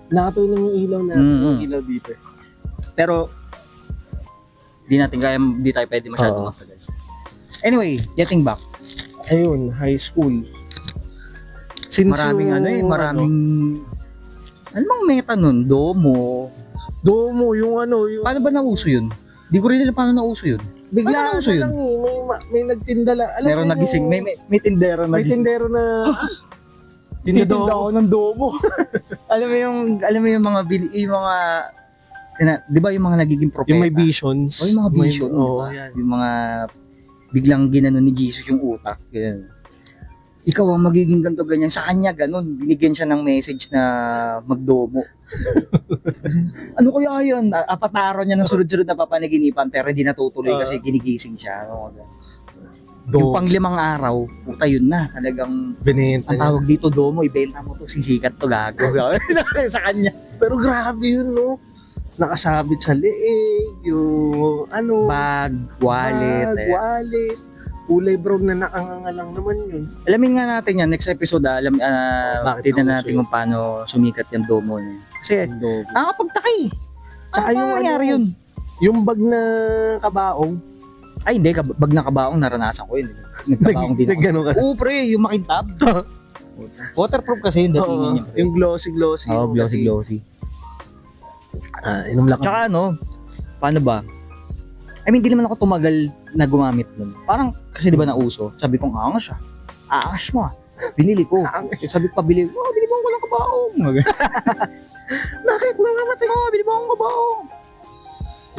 Nakatulong yung ilaw natin, yung ilaw dito. Pero, di tayo pwede masyado Oo. magtagal. Anyway, getting back. Ayun, high school. Since Maraming yung, maraming... Ano bang meta nun? Domo. Domo, yung yung... Paano ba nauso yun? Di ko rin alam paano nauso yun. Bigla Paano nauso yun? lang eh, may nagtinda lang. Alam Meron mo nagising, yung- may tindero may nagising. tindero na... Titinda ako ng domo. alam mo yung mga di ba yung mga nagiging propeta? Yung may visions. O yung mga vision, Oo, diba? yan. Yung mga biglang ginano ni Jesus yung utak. Ganyan. Ikaw ang magiging ganito ganyan. Sa kanya ganun. Binigyan siya ng message na magdomo. Ano kaya yun? Apataro niya ng sunod-sunod na papanaginipan pero hindi natutuloy kasi ginigising siya. Ano, yung pang-5 araw, puta yun na. Talagang Binenta ang niya. tawag dito domo, ibenta mo to, sisikat to, gago. Sa kanya. Pero grabe yun, no? Nakasabit sa leeg, yung Bag, wallet. bag, wallet. Kulay brown na nakangangalang naman yun. Alamin nga natin yan, next episode, Bakit tignan nauso natin yun? kung paano sumikat yung domo niya. Kasi, Domo. nakakapagtaka eh. Tsaka yung nangyari yun? Yung bag na kabaong. Ay hindi, bag na kabaong naranasan ko yun. Nagkabaong din ako. Nagganon ka. Oo pre, yung makintab. Waterproof kasi yung datingan niya. pre. Yung glossy-glossy. Oo, yung glossy. inom lang ako. Tsaka paano ba? I mean, di naman ako tumagal na gumamit nun. Parang, kasi di ba nauso, sabi kong, angas siya. Aangas mo ah. Binili ko. Sabi ko, bili mo walang kabaong. Bakit mamamatay? Bili mo akong kabaong.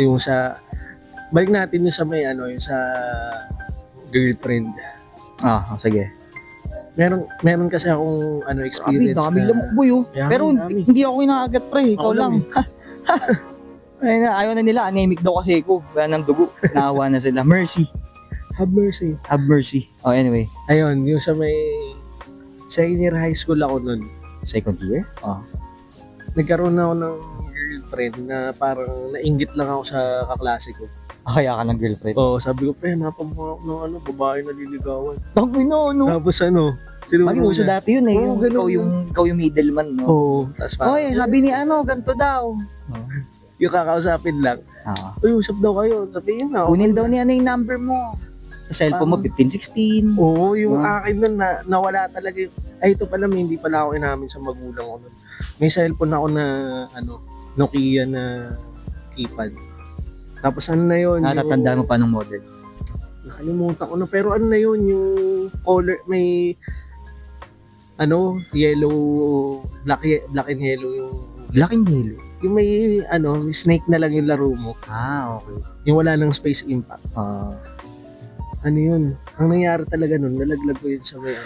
Yung sa... Balik natin yung sa may yung sa girlfriend. Sige. Meron kasi akong experience Dami na... lamok boy oh. Dami, Pero dami. hindi ako inaagat pre, ikaw Ako lang. Ayaw na nila, anemic daw kasi ako. Wala ng dugo. Naawa na sila. Mercy. Have mercy. Have mercy. Oh, anyway. Ayun, yung sa may second year high school ako nun. Second year? Nagkaroon ako ng girlfriend na parang nainggit lang ako sa kaklase ko. Kaya ka ng girlfriend. Oo, sabi ko, pre, napamukha ako ng babae na liligawan. Tangin no. Tapos Maging uso dati yun eh. Oo, ganun. Ikaw yung middleman, no? Oo. Tapos parang, Oy, sabi ni ganito daw. yung kakausapin lang, uy, usap daw kayo. Sabihin na. Kunin daw niya yung number mo. Sa cellphone mo, 1516. Oo, yung Ah. akin nun nawala talaga yung, ay ito pala, hindi pala ako inamin sa magulang ko nun. May cellphone ako na, Nokia na keypad. Tapos na yun? Natatandaan mo pa ng model. Nakalimutan ko na, pero na yun, yung color, may, yellow, black and yellow yung, Black and yellow. yung may, snake na lang yung laro mo. Okay. Yung wala ng space impact. Ano yun? Ang nangyari talaga nun, nalaglag ko yun sa may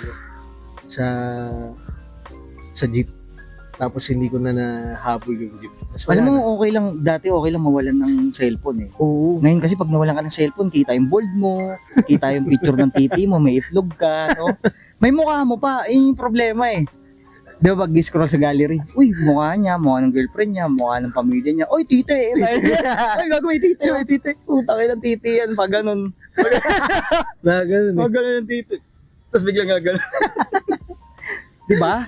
sa jeep. Tapos hindi ko na nahabol yung jeep. Tapos Alam wala mo, okay lang mawalan ng cellphone eh. Oo. Ngayon kasi pag nawalan ka ng cellphone, kita yung bold mo, kita yung picture ng titi mo, may itlog ka, no? May mukha mo pa, yung problema eh. Di ba pag scroll sa gallery, uy, mukha niya, mukha ng girlfriend niya, mukha ng pamilya niya, uy, tite! Ay, gago, may tite, may tite. Puta kayo ng titi yan, pag ganun. Ganun eh. Pag ganun yung titi. Tapos biglang gagano. Di ba?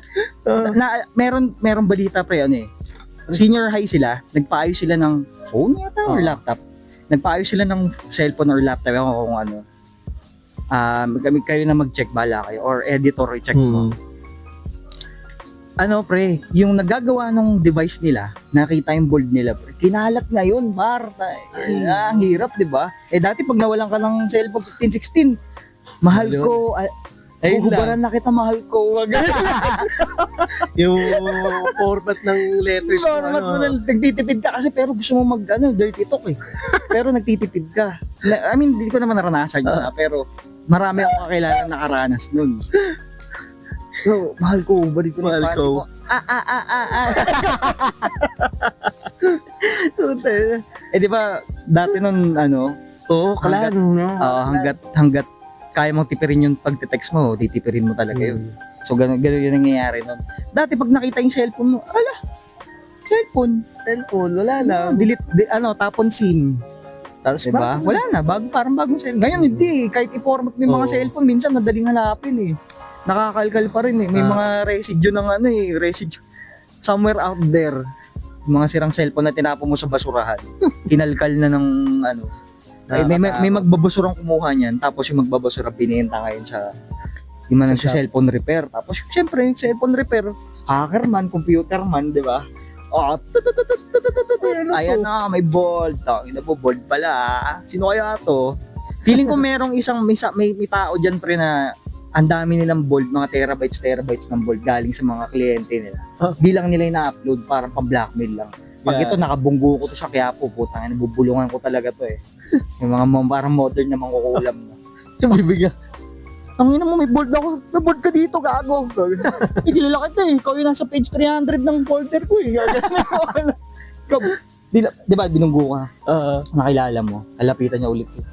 Meron balita pre, senior high sila, nagpaayos sila ng phone yata or laptop. Nagpaayos sila ng cellphone or laptop, ewan ko kung ano. Kayo na mag-check, bala kayo, or editor, check mo. Pre, yung nagagawa ng device nila, nakita yung bold nila, pre, kinalat ngayon, ang hirap, di ba? Dati pag nawalan ka ng cellphone 15-16, mahal Ayun. ko, Ayun huhubaran na kita, mahal ko. Yung format ng letters mo. Format mo na, nagtitipid ka kasi pero gusto mo dirty talk eh. Pero nagtitipid ka. I mean, hindi ko naman naranasan yun pero marami akong kakilala nakaranas nun. So, mahal ko, balik ko na Mahal yung ko. party ko. Di ba, Dati nun, ano, Oo, hanggat- klaro, no? hanggat kaya mong tipirin yung pagte-text mo, titipirin mo talaga yun. So, ganun yung nangyayari nun. Dati, pag nakita yung cellphone mo, ala, cellphone, Wala na. tapon SIM. Tapos Diba? Wala na, parang bagong cellphone. Ngayon, hindi. Kahit i-format mo yung mga Oo. cellphone, minsan madaling hanapin eh. Nakakalkal pa rin eh. May mga residue ng residue somewhere out there. Mga sirang cellphone na tinapon mo sa basurahan. Kinalkal na ng may magbabasurang kumuha niyan, tapos yung magbabasura binenta ngayon sa yung Sa sa shop. cellphone repair. Tapos syempre yung cellphone repair, hacker man, computer man, di ba? Oh, ayan na, may bold. Tangina po, bold pala. Sino kaya to? Feeling ko merong may tao dyan pre na ang dami nilang bold, mga terabytes ng bold galing sa mga kliyente nila. Huh? Di lang nila ina-upload, parang pang-blackmail lang. Pag Yeah. ito, nakabunggo ko to sa Quiapo, putang ina, bubulungan ko talaga to eh. Yung mga parang modern na mangkukulam na. Yung bibigyan. Ang ina mo, may bold ako. May bold ka dito, gago. Kilala kita eh. Ikaw yung nasa page 300 ng folder ko eh. Ikaw, di ba, binunggo ka? Nakilala mo. Halapitan niya ulit eh.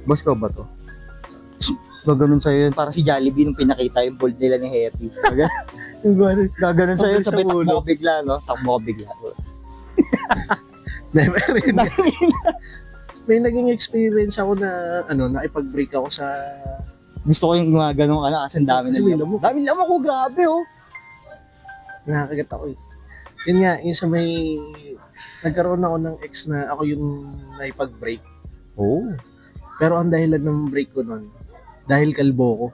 Boss ko ba to? Gaganon sa'yo yun. Para si Jollibee nung pinakita yung bold nila ni Hetty. Gaganon sa'yo. Sabay takbo ko bigla, no? Takbo ko bigla. Never rin. May naging experience ako na nakipag-break ako sa Gusto ko yung mga ganun kasi ang dami Kasi na may lamok. Dami lamok ko, grabe oh. nakakagat ako eh. Yun nga, yung sa may nagkaroon ako ng ex na ako yung naipag-break. Oh. Pero ang dahilan ng break ko nun, dahil kalbo ko.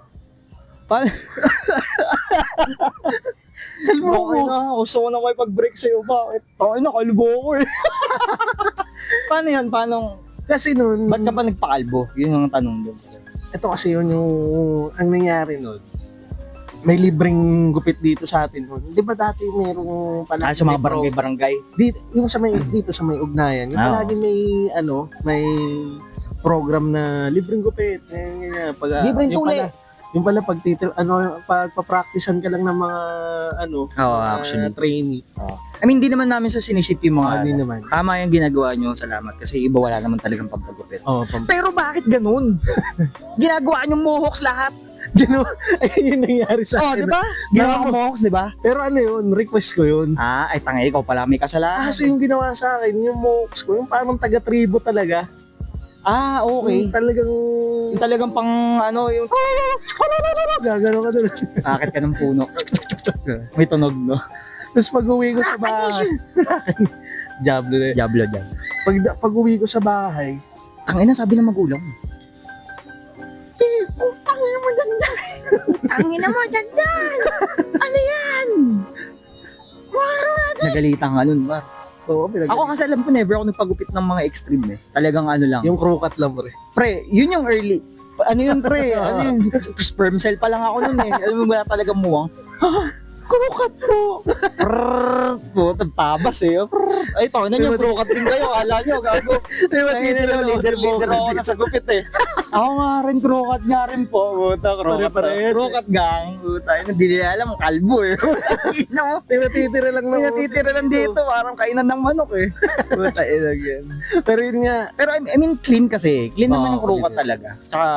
Kalbo ko na. Gusto ko na makipag-break sa'yo. Bakit? Na, kalbo ko eh. Paano yan? Kasi nun, Ba't ka pa nagpakalbo? Yun ang tanong doon. ito kasi yun yung ang nangyari nun. May libreng gupit dito sa atin nun. Di ba dati merong palagi Sa mga may barangay-barangay. dito, yung sa may dito sa may ugnayan, yung palagi may program na libreng gupit. Ganyan. Pag Libreng yung tuli. yung pala pagpa-practicean ka lang ng mga Actually. trainee. I mean, hindi naman namin sa sinisip yung mga Hindi naman. tama yung ginagawa nyo, salamat. Kasi iba wala naman talagang pampagupit. Oh, Pero bakit ganun? Ginagawa nyo mohawks lahat. ayun yung nangyari sa Oh, akin. di ba? Ginawa ko mohawks, di ba? Pero ano yun, request ko yun. Ay tangay, ikaw pala may kasalanan. Kaso yung ginawa sa akin, yung mohawks ko, yung parang taga-tribo talaga. Okay. Yung talagang Yung talagang pang yung gagano ka doon. akit ka ng puno. May tunog, no? Tapos pag uwi ko sa bahay, Diablo na. Diablo dyan. Pag uwi ko sa bahay, Tangina, sabi ng magulang mo. tangina mo dyan. Tangina mo dyan! Ano yan? Nagalitan ka nun, ba? Oo, Ako kasi alam ko, never ako nagpagupit ng mga extreme eh. Talagang lang. yung crew cut lang mo rin. Pre, yun yung early. Ano yun pre? Sperm cell pa lang ako nun eh. Alam mo, wala talagang muwang. Kurukat ko! Puta, tabas eh. Ay, tayo na yung kurukat din kayo. Kala nyo, gago. Leader ako na sa gupit eh. Ako nga rin, kurukat nga rin po. Puta, Pare-parehas eh. kurukat gang. Puta, hindi nila alam, kalbo eh. Ino, Tinatitira lang may natitira lang dito. Parang kainan ng manok eh. Puta, again. Pero yun nga, Pero I mean, clean kasi. Clean naman yung kurukat clean. talaga. Tsaka,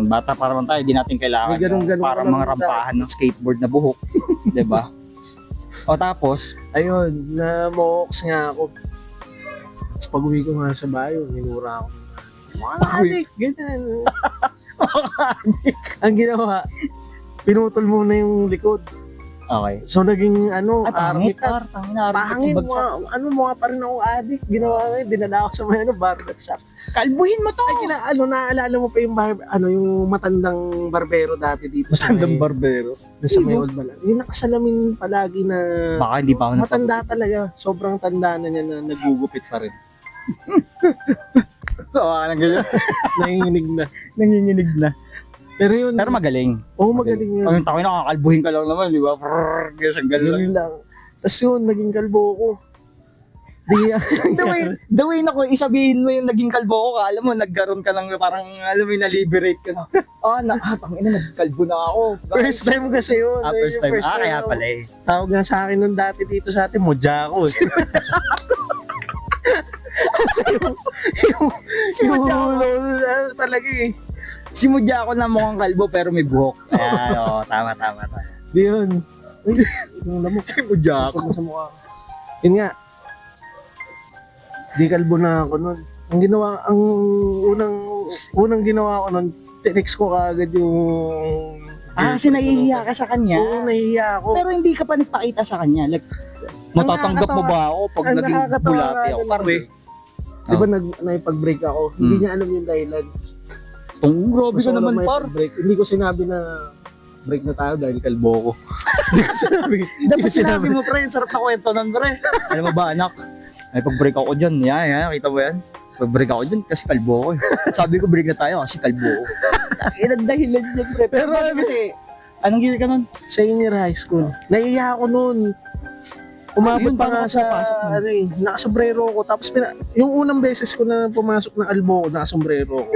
bata pa naman tayo, di natin kailangan May ganun-ganun parang ka lang mga rampahan ng skateboard na buhok. Diba? O tapos, ayun, na mohawks nga ako. Tapos pag uwi ko nga sa bayo, minura ako. Mga adik, ganyan. Ang ginawa, pinutol mo na yung likod. okay. So naging Pangit, cut. pangit. Mukha pa rin ako adik. Ginawa ko yun, dinala ako sa may barbershop. Kalbuhin mo to! Ay, naalala mo pa yung yung matandang barbero dati dito sa may, barbero. sa may old bala. Yung nakasalamin palagi na Baka hindi pa ako matanda talaga. Sobrang tanda na niya na nagugupit pa rin. Oo, ganyan. Nanginginig na. Nanginginig na. Pero yun, Pero magaling. magaling yun. Ang tayo nakakalbuhin ka lang naman, di ba? Kasi ganun lang. Yun lang. Tapos yun, naging kalbo ko. The way na ko, isabihin mo yung naging kalbo ko, alam mo, nagkaroon ka ng parang, alam mo, na-liberate ka na. Tangina, naging kalbo na ako. First time kasi yun. First Yung time. Kaya pala eh. Tawag nga sa akin nung dati dito sa atin, Mojako. Kasi yung talaga eh. Simudya ako na mukhang kalbo pero may buhok. Ayan, oo, tama. Di yun. Ay, yung lamok. Simudya Ako sa mukha. Yun nga. Di kalbo na ako nun. Ang unang ginawa ko nun, tinext ko kaagad yung... kasi nahihiya ka sa kanya. Oo, nahihiya ako. Pero hindi ka pa nagpakita sa kanya. Like, matatanggap mo ba ako pag ang naging nakakatawa bulati nga ako? nun, Parang, Di ba naipag-break ako? Hindi niya alam yung dahilan. grabe ka Gusto ko naman, lang par. maipag-break. Hindi ko sinabi na break na tayo dahil kalbo ko. Hindi ko sinabi. Dapat sinabi mo, pre, ang sarap na kwento nun, pre. Alam mo ba, anak? May pag-break ako dyan. Yan, kita mo yan? Pag-break ako dyan kasi kalbo ko. Sabi ko, break na tayo kasi kalbo ko. Ilang dahilan dyan, pre. Pero kasi, anong year ka nun? Senior high school. Nahiya ako noon. Umabot Yun, pa paano nga ka sa, papasok nun? nakasombrero ko. Tapos, yung unang beses ko na pumasok ng albo ko, nakasombrero ko.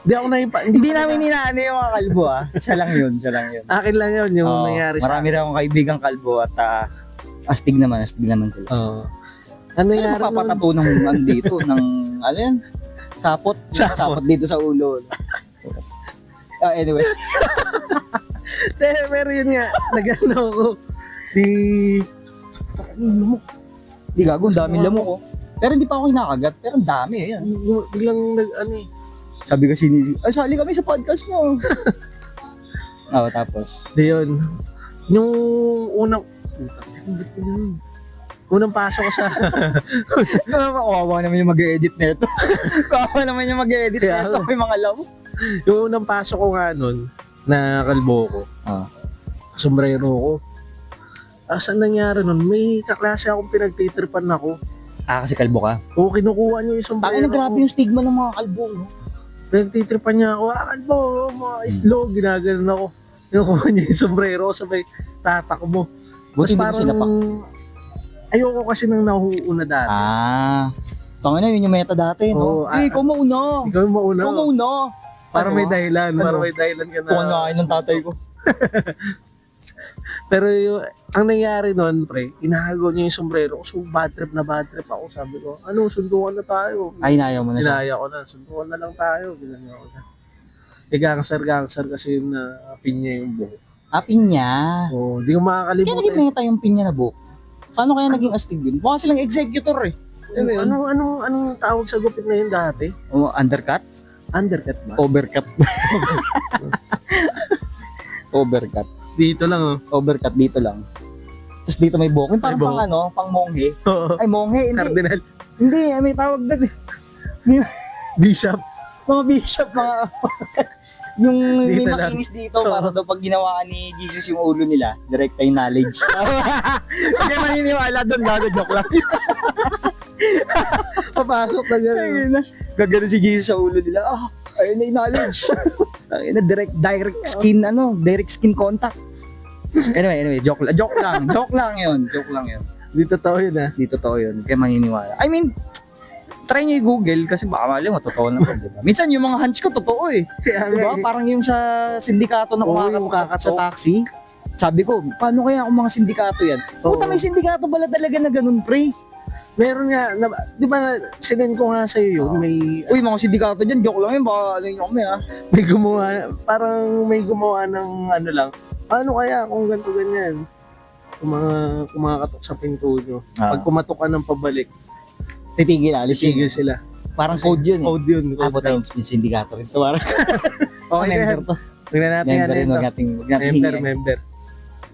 Hindi namin inaano yung mga kalbo, Siya lang yun. Akin lang yun, yung Oo, nangyari sa marami rin akong kaibigang kalbo at astig naman sila. Oo. Ano Ano nangyari nun? mapapatato ng andito, ng, ano yan? Sapot dito sa ulo. Anyway. Pero yun nga, nag-ano ako. Lamok. Di gago, daming lamok ko. Pero hindi pa ako kinakagat, pero ang dami, ayan. Biglang nag-ano eh. Sabi kasi ni sali kami sa podcast mo. Oo, tapos. Di yun. Yung unang pasok ko sa... Kawawa naman yung mag-edit nito. Kawawa naman yung mag-edit Kaya nito. May mga lamok. Yung unang pasok ko nga nun, na kalbo ko, sombrero ko. Saan nangyari nun? May kaklase akong pinagtitripan ako. Kasi kalbo ka? O kinukuha niya yung sombrero Grabe yung stigma ng mga kalbo, no? Pinagtitripan niya ako, kalbo, mga itlog, ginaganon ako. Kinukuha niya yung sombrero, sabay, tatak mo. Buti hindi mo sinapak. Ayoko kasi nang nahuuna dati. Tangina, yun yung meta dati, no? Oo, Ikaw mauna. Ikaw yung mauna. Ikaw mauna. Para may dahilan, Ano? para may dahilan ka na. Tuwan na kayo ng tatay ko. Pero ang nangyari nun, pre, inahagaw niya yung sombrero ko. So, bad trip ako. Sabi ko, sundukan na tayo. Ay, inayaw mo na siya. Inaya ko na, sundukan na lang tayo. Ginagawa ko na. Gangster kasi yung pinya yung buhok. Pinya. Oo, di ko Kaya makakalimutan. naging meta yung pinya na buhok. Paano kaya naging astig yun? Baka silang executor eh. Anong tawag sa gupit na yun dati? Undercut? Undercut ba? Overcut. Overcut. Dito lang, oh. Overcut dito lang. Tapos dito may buhok. Yung parang May buhok. pang monghe. Oo. Ay, monghe. Hindi. Cardinal. Hindi, may tawag na. Bishop. Mga bishop, yung may Dito lang. makinis dito para daw pag ginawa ni Jesus yung ulo nila, direct yung knowledge. Hindi maniniwala doon, gago, joke lang. Papasok na gano'n. Ayun na. Gagano si Jesus sa ulo nila. Ayun na yung knowledge. Ayun na, direct skin contact. Anyway, joke lang yun. Di totoo yun, ah. Di totoo yun, kaya maniniwala. I mean, try nyo i-google kasi baka mali mo, totoo lang. Diba? Minsan yung mga hunch ko, totoo eh. Diba? Parang yung sa sindikato na kumakatok sa taxi. Sabi ko, paano kaya kung mga sindikato yan? Puta, may sindikato pala talaga na ganun, pre. Meron nga, di ba, sinend ko nga sa'yo yun, Uy, mga sindikato dyan, joke lang yun, baka ano yun kami may gumawa, parang may gumawa ng ano lang, paano kaya kung ganito ganyan? Kumakatok sa pinto nyo. Pag kumatok ka ng pabalik, titigil, alis tigil sila. Parang code yun eh. Code yun. Puta, yung sindikato rin to. Okay, member to. Tingnan natin Member rin, yan. huwag nating hingin. Member.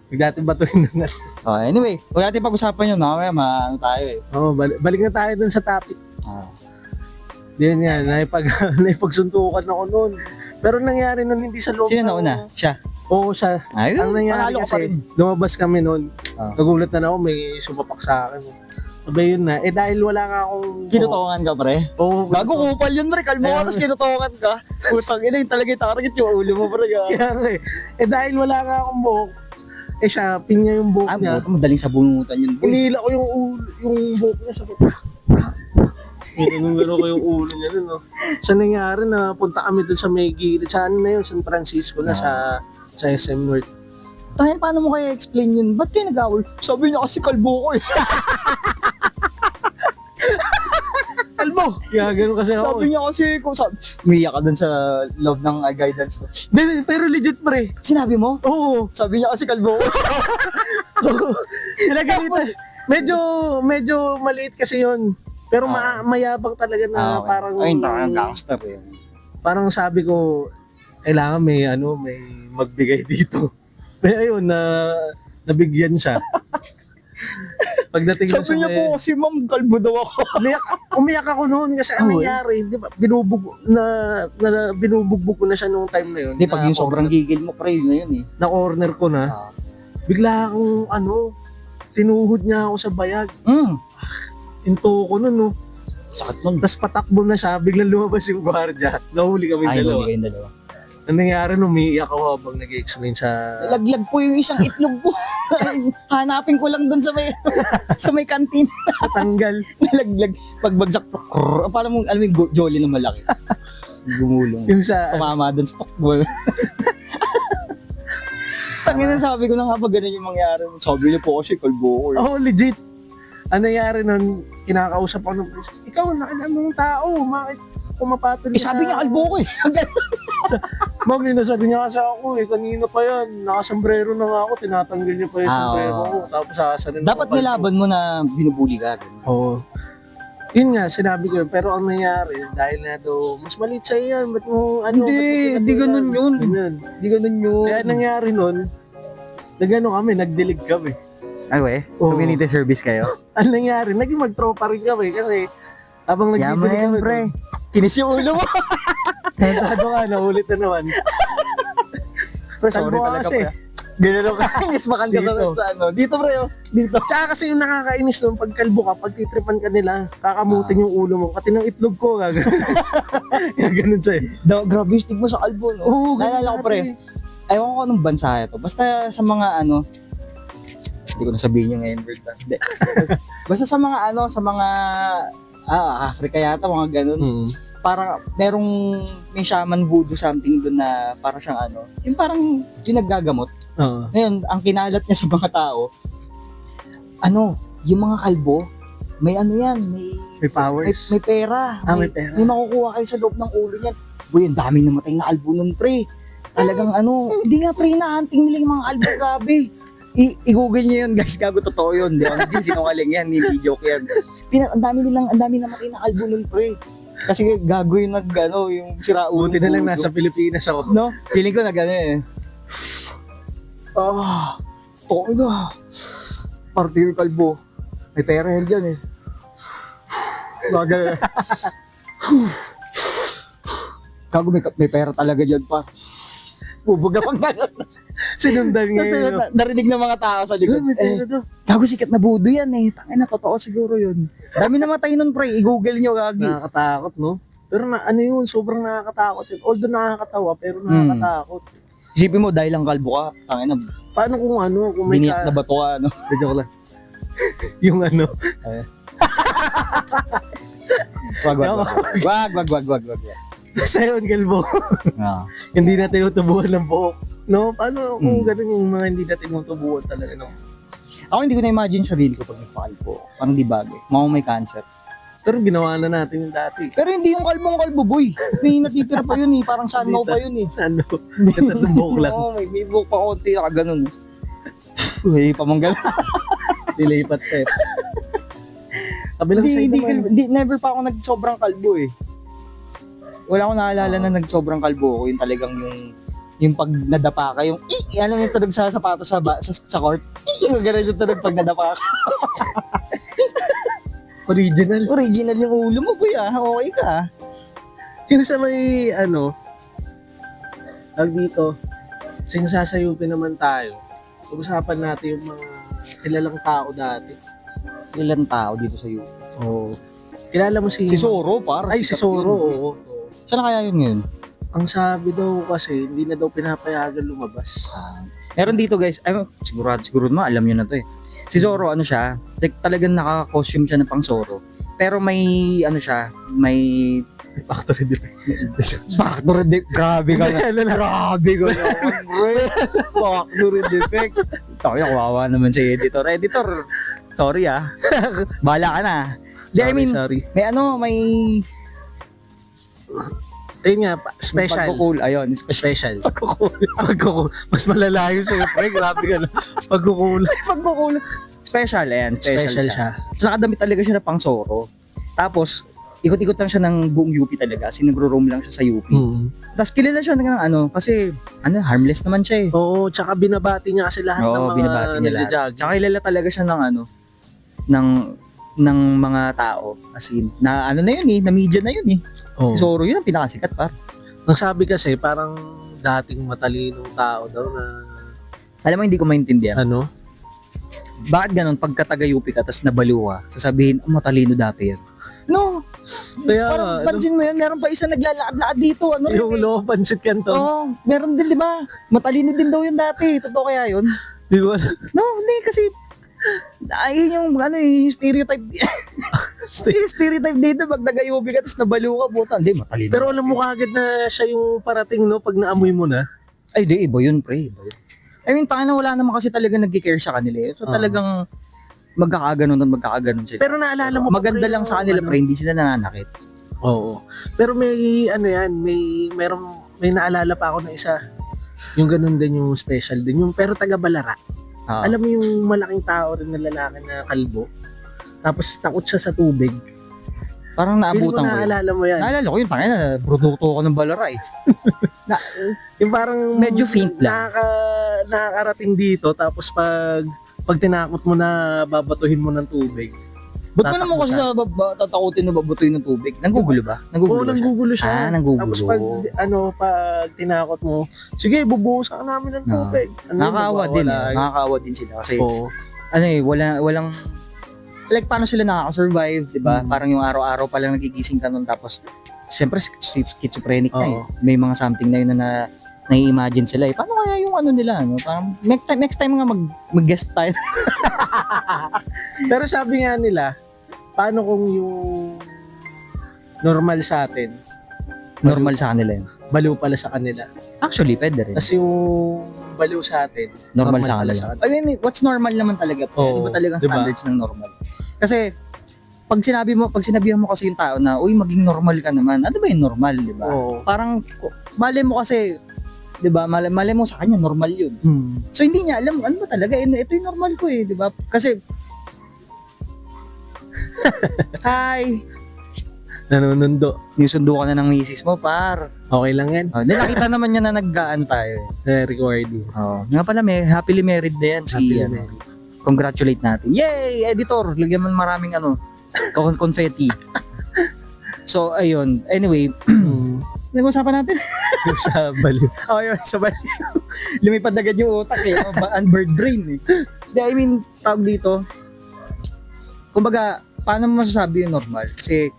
Huwag natin batuhin na. Anyway, huwag natin pag-usapan yun. Mamaya, maano tayo eh. Balik na tayo dun sa topic. Diyan yan, naipagsuntukan ako noon. Pero nangyari nun hindi sa loob. Sino nauna? Siya? Oo, siya. Ayun, Ang nangyari kasi, lumabas kami noon. Nagulat na ako, may sumapak sa akin. Sabi yun na, dahil wala nga akong... Kinutongan ka, pre? Oo. Gago, kupal yun, pre. Kalmo ka, tapos kinutongan ka. Putang ina, yung talaga target yung ulo mo, pre. Kaya nga dahil wala nga akong buhok, siya, pinya yung buhok niya. Madaling sabunutan yun, boy. Inila ko yung buhok niya sa gano'n ko yung ulo niya dun, no? So, nangyari na punta kami dun sa may gilid. Saan na yun? San Francisco na sa SM North. Tahan, paano mo kaya explain yun? Ba't kayo nag-away? Sabi niya kasi kalbo ko eh. Kalbo ko. Kaya gano'n kasi ako. Sabi niya kasi, kung umiyak ka dun sa love ng guidance ko. Pero legit pre. Sinabi mo? Oo. Sabi niya kasi kalbo ko. Pinagalitan. Medyo maliit kasi yun. Pero mayabang talaga na parang... Ay, ang gangster eh. Parang sabi ko, kailangan may magbigay dito. Pero ayun, nabigyan siya. Pagdating na Sabi niya po kasi ma'am, kalbo daw ako. umiyak ako noon kasi ang nangyari, di ba, binubugbog ko na siya nung time na yun. Hindi, pag yung sobrang gigil mo, pre, yun na yun eh. Na-corner ko na, bigla akong, tinuhod niya ako sa bayag. Into ko nun, no. Sakit nun. Tapos patakbo na siya, biglang lumabas yung gwardiya. Nahuli kami dalawa. Ay, dalawa. Ang nangyari, umiiyak ako habang nag-explain sa... Laglag po yung isang itlog ko. Hanapin ko lang dun sa may kantin. Natanggal. Nalaglag. Pagbagsak po. Parang mong, alam mo yung jolly na malaki. Gumulong. Yung sa... Tumama dun sa takbol. Tangina, sabi ko na nga pag ganun yung mangyari. Sabi niya po kasi kalbo ko. Oo, legit. Ang nangyari nun, kinakausap ako ng police. Ikaw, nakilamang tao. Bakit pumapatuloy Sabi niya kalbo ko eh. Ma'am, yun nasabi niya kasi ako eh. Kanina pa yan. Nakasombrero na nga ako. Tinatanggal niya pa yung sombrero ko. Tapos sasanin Dapat nilaban mo na binubuli ka. Oo. Yun nga, sinabi ko yun. Pero ang nangyari, dahil na daw, mas maliit sa'yo yan. Ba't mo, Hindi ganun yun. Hindi ganun yun. Kaya nangyari nun, nagdilig kami. Ay, we? Community service kayo? Ang nangyari, naging magtropa rin kami kasi habang nagdidilig kami. Pre. Kinis yung ulo mo. Ano nga, naulit na naman. Pre, sorry talaga pre. Ganun ka. Inis makan ka sa ano. Dito pre, dito. Tsaka kasi yung nakakainis nun, pag kalbo ka, pag titripan ka nila, kakamutin yung ulo mo. Pati ng itlog ko, gano'n sa'yo. Grabe yung stigma sa kalbo, no? Oo, naalala ko pre. Ayaw ko anong bansa ito. Basta sa mga hindi ko nasabihin yung ngayon word na. Hindi. Basta sa mga Africa yata, mga ganun. Parang may shaman voodoo something doon na parang siyang yung parang pinaggagamot. Ngayon, ang kinalat niya sa mga tao, yung mga kalbo, may may powers. May pera. May pera. May makukuha kayo sa loob ng ulo niyan. Boy, ang daming namatay na kalbo nun, pre. Talagang hindi nga pre, na-hunting nila yung mga kalbo, grabe. I-google niyo yun, guys, gago, totoo yun. Di ba? Sinungaling yan, hindi joke yan. Ang dami namatay na kalbo nun, pre. Kasi gago yung yung siraulo. Buti na lang nasa Pilipinas ako. No? Feeling ko toko na. Partir kalbo. May pera yan dyan eh. Bagay. Gago, may pera talaga dyan pa. Bubuga pang gano'n. Sinundan Kasi ngayon. narinig ng mga tao sa likod. Gago, sikat na budo yan eh. Tangina, totoo siguro yun. Dami namatay nun, pre. I-google nyo, gagi. Nakakatakot, no? Pero yun, sobrang nakakatakot yun. Although nakakatawa, pero nakakatakot. Isipin mo, dahil lang kalbo ka, tangina. Paano kung may biniyak na bato ka, Joke lang. Yung Wag. Sa'yo, Galbo. Hindi na tinutubuhan ng buhok. No? Paano kung ganun yung mga hindi na tinutubuhan talaga, no? Ako hindi ko na-imagine sarili ko pag nagpakalbo. Parang di bagay. May cancer. Pero ginawa na natin yung dati. Pero hindi yung kalbong-kalbo, boy. May natitira pa yun eh. Parang saan mo pa yun eh. Natatong buhok lang. Oo, may buhok pa konti. Ganun. Uy, pamanggal. Dilipat pa eh. Kabilang side naman. Never pa ako nag-sobrang kalbo eh. Wala akong naalala na nag-sobrang kalbo ko. Yung talagang yung pag nadapa ka, alam mo yung tunog sa sapatos sa court. Yung gano'n yung tunog pag nadapa ka. Original yung ulo mo, kuya. Okay ka. Yung sa may, tag dito, sinsasayupin naman tayo. Pag-usapan natin yung mga kilalang tao dati. Kilalang tao dito sa iyo? Oo. Kilala mo si Soro, par. Ay, si Soro, oo. Saan kaya yun ngayon? Ang sabi daw kasi, hindi na daw pinapayagan lumabas. Meron dito guys, siguro naman alam nyo na to eh. Si Zoro, siya, talagang naka-costume siya ng pang Zoro. Pero may, may factory defect. Factory defect. Grabe ka na. Grabe ka naman, bro. Factory defect. Tayo, kawawa naman si editor. Editor, sorry bahala ka na. Di, I mean, sorry. may ano, may Ayun nga, special. pagkukul. Ayun, special. Special. Pagkukul. Mas malalayo sa'yo, pre. Grabe ka na. Pagkukul. Pagkukul. Special, ayan. Special siya. So, nakadamit talaga siya na pang Soro. Tapos, ikot-ikot lang siya ng buong UP talaga. Kasi nagro-roam lang siya sa UP. Tapos kilala siya ng ano, kasi harmless naman siya eh. Oo, tsaka binabati niya kasi lahat ng mga binabati niya lahat. nagja-jogging. Tsaka kilala talaga siya ng ano, ng mga tao. As in, na ano na yun eh, na media na yun eh. Oo. Si Soro, yun ang pinakasikat par. Ang sabi kasi, parang dating matalinong tao daw na, Alam mo, hindi ko maintindihan. ano, Bakit ganun, pagka taga-UP ka, tapos nabaliw ka, sasabihin, matalino dati yan. No! kaya, Parang pansin mo yun, meron pa isa naglalakad-lakad dito. Ano rin yung eh. Lolo Pancit Canton. Oo, meron din, di ba? Matalino din daw yun dati. Totoo kaya yun? Di ko alam. No, hindi kasi ayun yung ano yung stereotype. Yung stereotype dito pag nag-UP ka tapos nabaliw ka, buta. Hindi, matalino. Pero alam mo kagad na siya yung parating, no? Pag naamoy mo na. Ay, di, iba yun, pre. Iba yun. I mean, tanga na wala naman kasi talaga nag-care sa kanila. So talagang magkakaganon sila. Pero naalala mo, Maganda lang sa kanila, pre, hindi sila nananakit. Oo. Pero may, ano yan, may naalala pa ako na isa. Yung ganun din yung special din. Yung, pero taga Balara. Ah. Alam mo yung malaking tao rin na lalaki na kalbo. Tapos takot siya sa tubig. Parang Feeling naabutan ko yun. naalala mo yan. Naalala ko yun, tanga na, produkto ko ng Balara eh. Yung parang Medyo faint lang. nakakarating dito. Tapos pag tinakot mo na babatuhin mo ng tubig. Ba't mo naman kasi tatakutin na babutoy ng tubig? Nanggugulo ba? Oo, Nanggugulo siya? nanggugulo siya. Ah, nanggugulo. Tapos pag tinakot mo, sige, bubuhusan ka namin ng tubig. Nakakaawa din eh. Nakakaawa din sila kasi Oo. ano eh, walang like paano sila nakaka-survive, 'di ba? Parang yung araw-araw pa lang nagigising ka nun tapos siyempre schizophrenic na eh. Oo. May mga something na yun na nai-imagine sila eh. Paano kaya yung ano nila, ano? Parang next time nga mag-guest tayo. Pero sabi nga nila, paano kung yung normal sa atin, Normal sa kanila yun. baliw pala sa kanila. Actually, pwede rin. Kasi yung baliw sa atin, Normal sa pala kanila. I mean, what's normal naman talaga? Oo, Di ba talagang diba? standards ng normal? Kasi pag sinabihan mo kasi yung tao na, uy, maging normal ka naman. Ano ba yung normal, di ba? Oo. Parang malay mo kasi, 'di ba? Malay mo sa kanya normal 'yun. So hindi niya alam ano ba talaga ito yung normal ko eh, 'di ba? Kasi hi, Nanunundo. nisundo ka na ng misis mo, par. Okay lang yan. Oh, nakita naman niya na naggaan tayo. Recording. Oh, nga pala may happily married na yan si Happily ano. married. Congratulate natin. Yay, editor. Lagyan mo maraming confetti. So ayun, anyway, nag-usapan natin. Sa baliw. Oh, yun, sabay. Lumipad agad yung utak eh. Unbird brain eh. I mean, tawag dito, kumbaga, paano mo masasabi yung normal? Kasi,